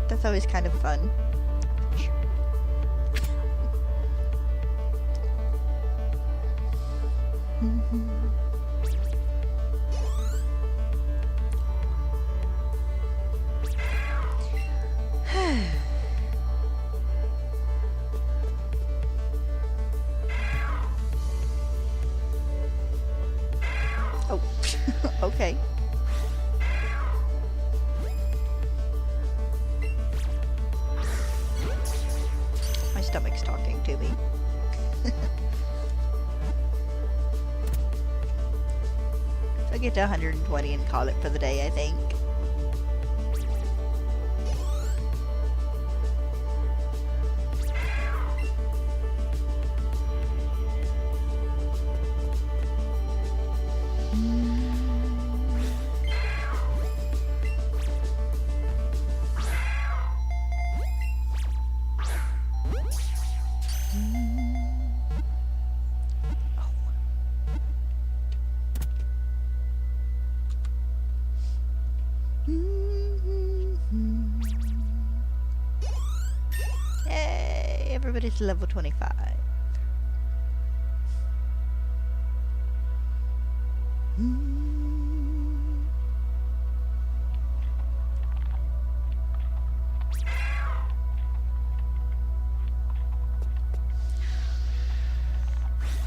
That's always kind of fun. Oh, okay. My stomach's talking to me. I'll get to 120 and call it for the day, I think. Yay, everybody's level 25.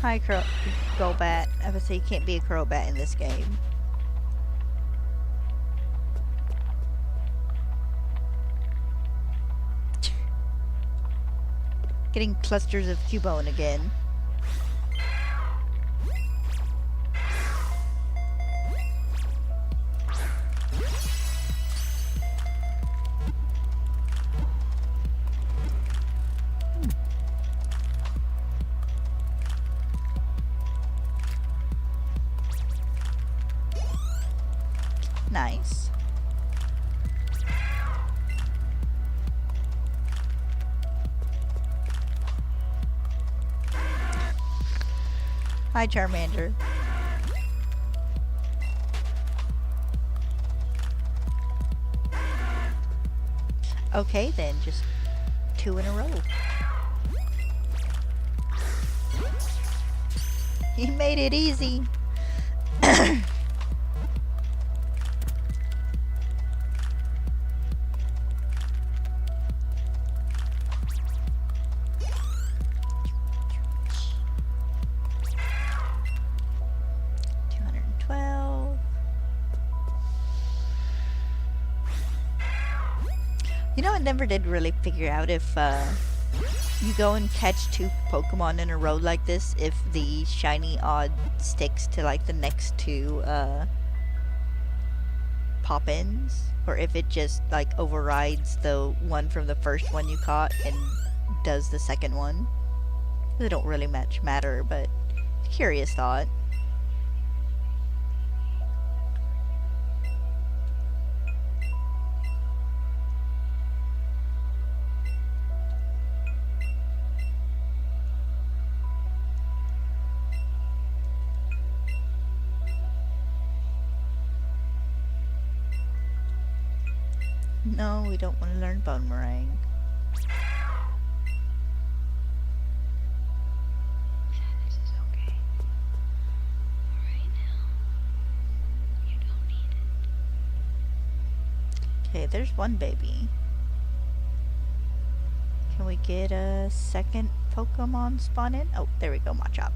Hi, Golbat. I would say you can't be a Crobat in this game. Getting clusters of Cubone again. Nice. Hi, Charmander. Okay, then, just 2 in a row. He made it easy. You know, I never did really figure out if you go and catch 2 Pokemon in a row like this, if the shiny odd sticks to like the next 2 pop-ins, or if it just like overrides the one from the first one you caught and does the second one. They don't really much matter, but curious thought. No, we don't want to learn Boomerang. This is okay. Right now, you don't need it. Okay, there's one baby. Can we get a second Pokemon spawn in? Oh, there we go, Machop.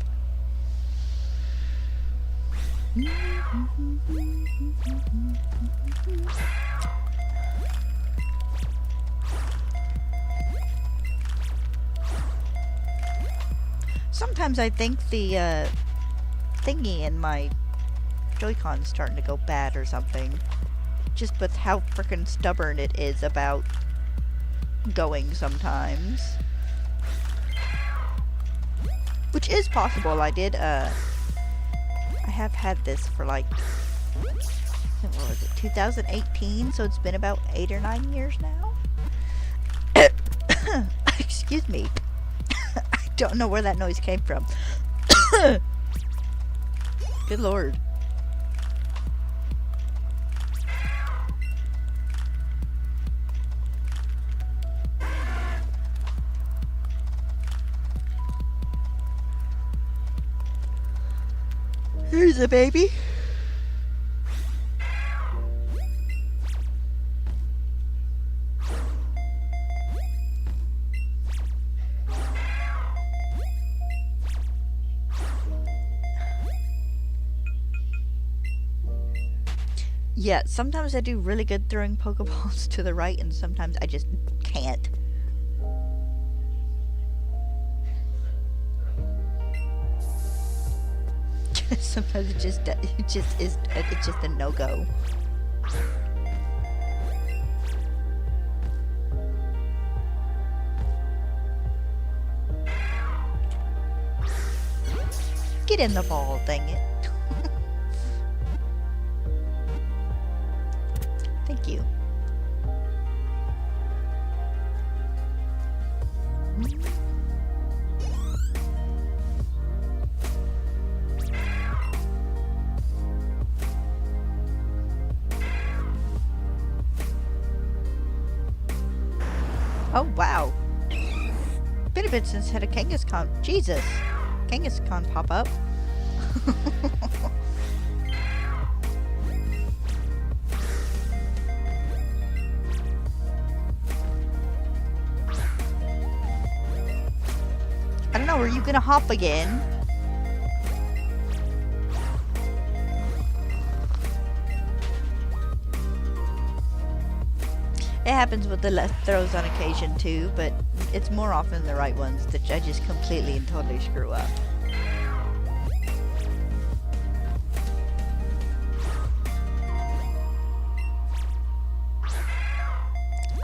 Sometimes I think the thingy in my Joy-Con's starting to go bad or something. Just with how frickin' stubborn it is about going sometimes. Which is possible. I have had this for like, what was it, 2018? So it's been about 8 or 9 years now. Excuse me. I don't know where that noise came from. Good lord. Here's a baby. Yeah, sometimes I do really good throwing Pokeballs to the right, and sometimes I just can't. Sometimes it just is it's just a no-go. Get in the ball, dang it. Thank you. Oh, wow. Been a bit since had a Kangaskhan. Jesus. Kangaskhan pop up. I don't know, are you gonna hop again? It happens with the left throws on occasion too, but it's more often the right ones that I just completely and totally screw up.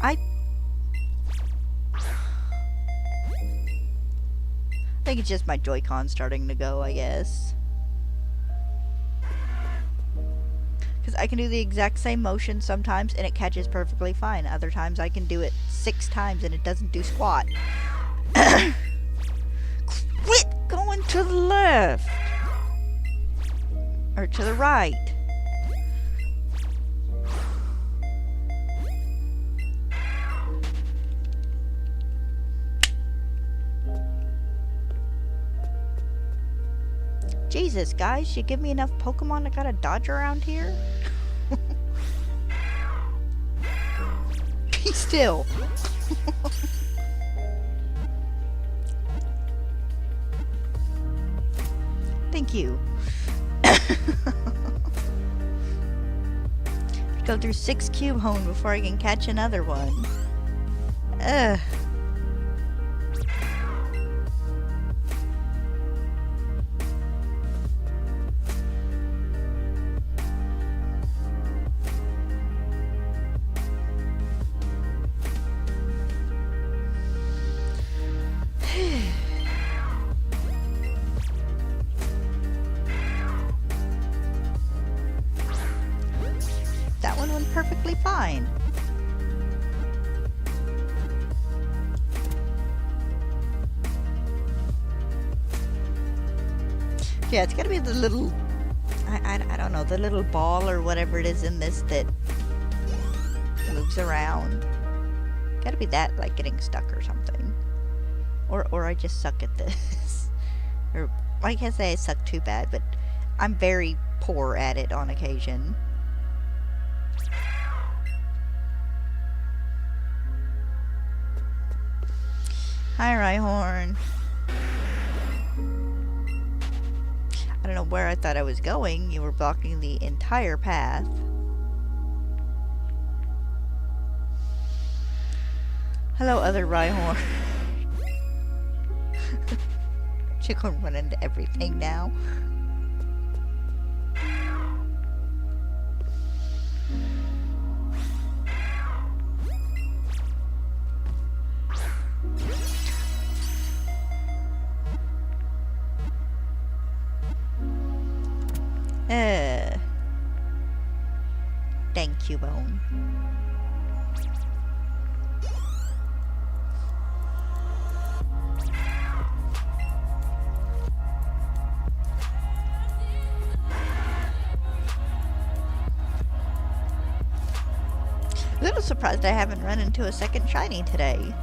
I think it's just my Joy-Con starting to go, I guess. Because I can do the exact same motion sometimes and it catches perfectly fine. Other times I can do it 6 times and it doesn't do squat. Quit going to the left! Or to the right. Jesus, guys, you give me enough Pokemon I gotta dodge around here? Be still. Thank you. Go through 6 Cubone before I can catch another one. Ugh. That one went perfectly fine. Yeah, it's gotta be the little, I don't know, the little ball or whatever it is in this that moves around. Gotta be that, like getting stuck or something. Or I just suck at this. Or I can't say I suck too bad, but I'm very poor at it on occasion. Hi, Rhyhorn. I don't know where I thought I was going. You were blocking the entire path. Hello, other Rhyhorn. You're gonna run into everything now. Dang Cubone. A little surprised I haven't run into a second shiny today.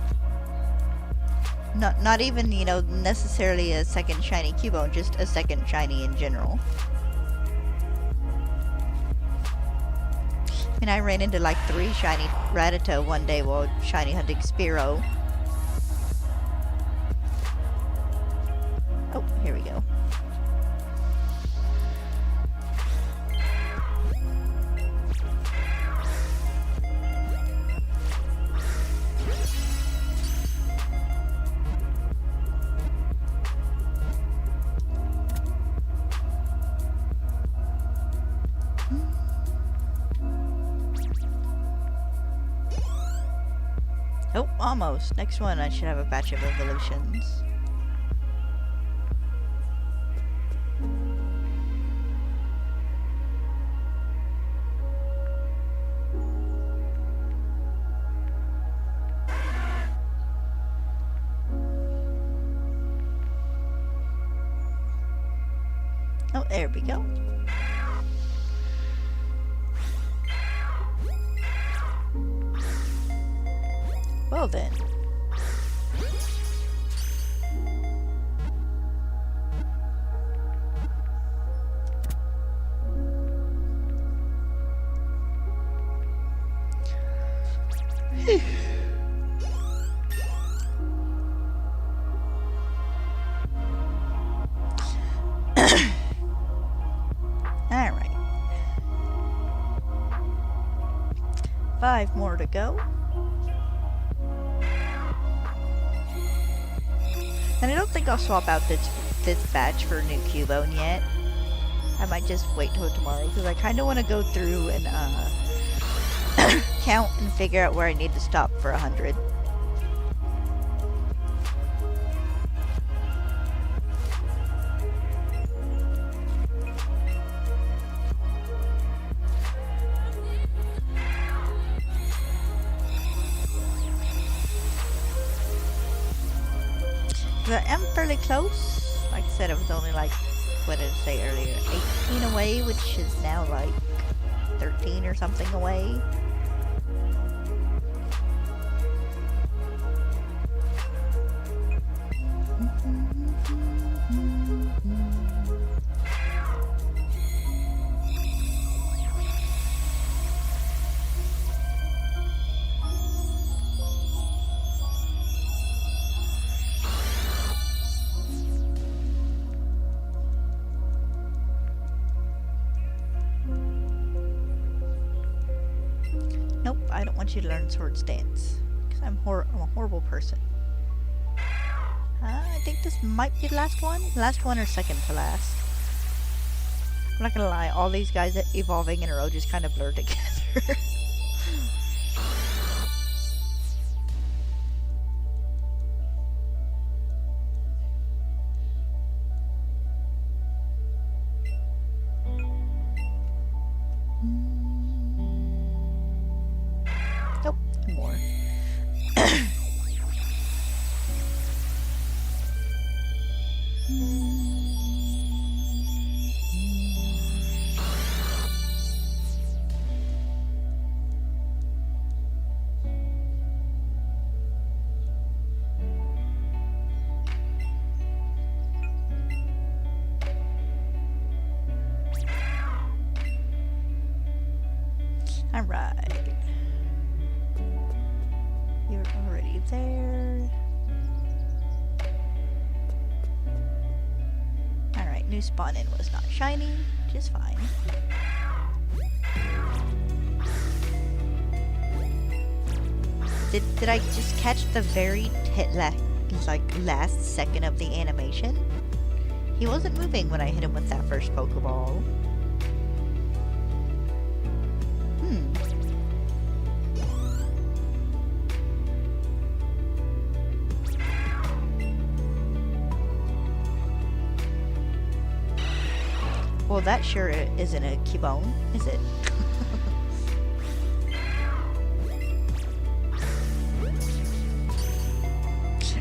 Not even, you know, necessarily a second shiny Cubone, just a second shiny in general. I mean, I ran into like 3 shiny Rattata one day while shiny hunting Spearow. Oh, here we go. Oh, almost. Next one, I should have a batch of evolutions. Oh, there we go. Well then. Alright. 5 more to go. And I don't think I'll swap out this batch for new Cubone yet. I might just wait till tomorrow because I kind of want to go through and count and figure out where I need to stop for 100. I am fairly close. Like I said, it was only like, what did I say earlier? 18 away, which is now like 13 or something away. Nope, I don't want you to learn Sword Stance. Because I'm a horrible person. I think this might be the last one. Last one or second to last. I'm not gonna lie, all these guys evolving in a row just kind of blur together. Nope, more. Alright. You're already there. Alright, new spawn in was not shiny, which is fine. Did I just catch the very last second of the animation? He wasn't moving when I hit him with that first Pokeball. Well, that sure isn't a Cubone, is it?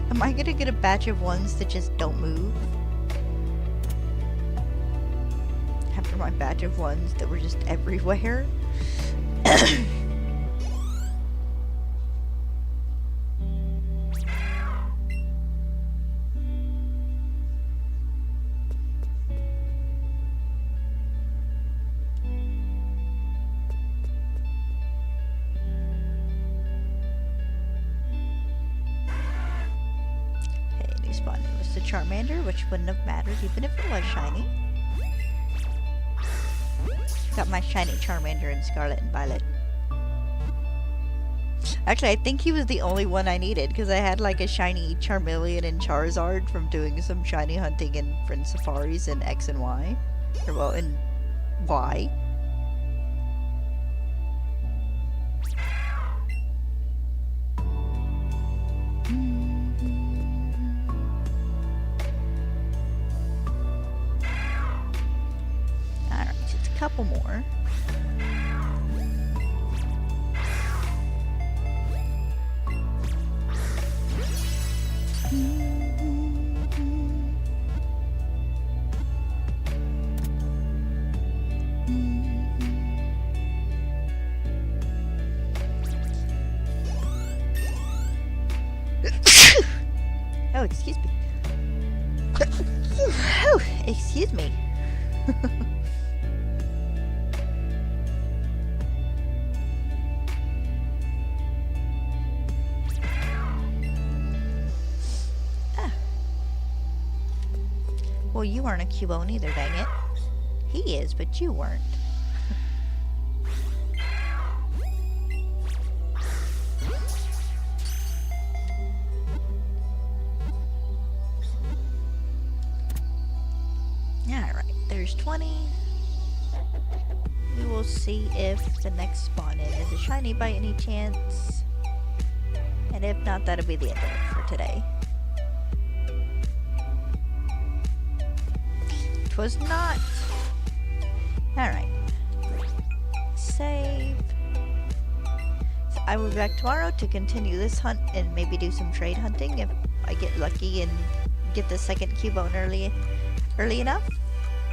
Am I gonna get a batch of ones that just don't move? After my batch of ones that were just everywhere? Spawn in was the Charmander, which wouldn't have mattered even if it was shiny. Got my shiny Charmander in Scarlet and Violet. Actually, I think he was the only one I needed, because I had like a shiny Charmeleon and Charizard from doing some shiny hunting in Friend Safaris in X and Y. Or, well, in Y. couple more. Oh, excuse me. Oh, excuse me. Ah. Well, you weren't a Cubone either, dang it. He is, but you weren't. Alright, there's 20. We will see if the next spawn in is a shiny by any chance. And if not, that'll be the end of it for today. It was not. Alright. Save. So I will be back tomorrow to continue this hunt and maybe do some trade hunting if I get lucky and get the second Cubone early enough.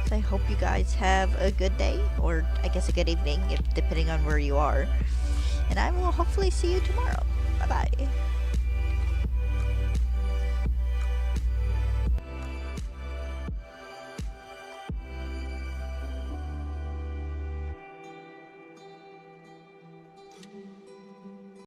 So I hope you guys have a good day, or I guess a good evening, depending on where you are. And I will hopefully see you tomorrow. Bye-bye.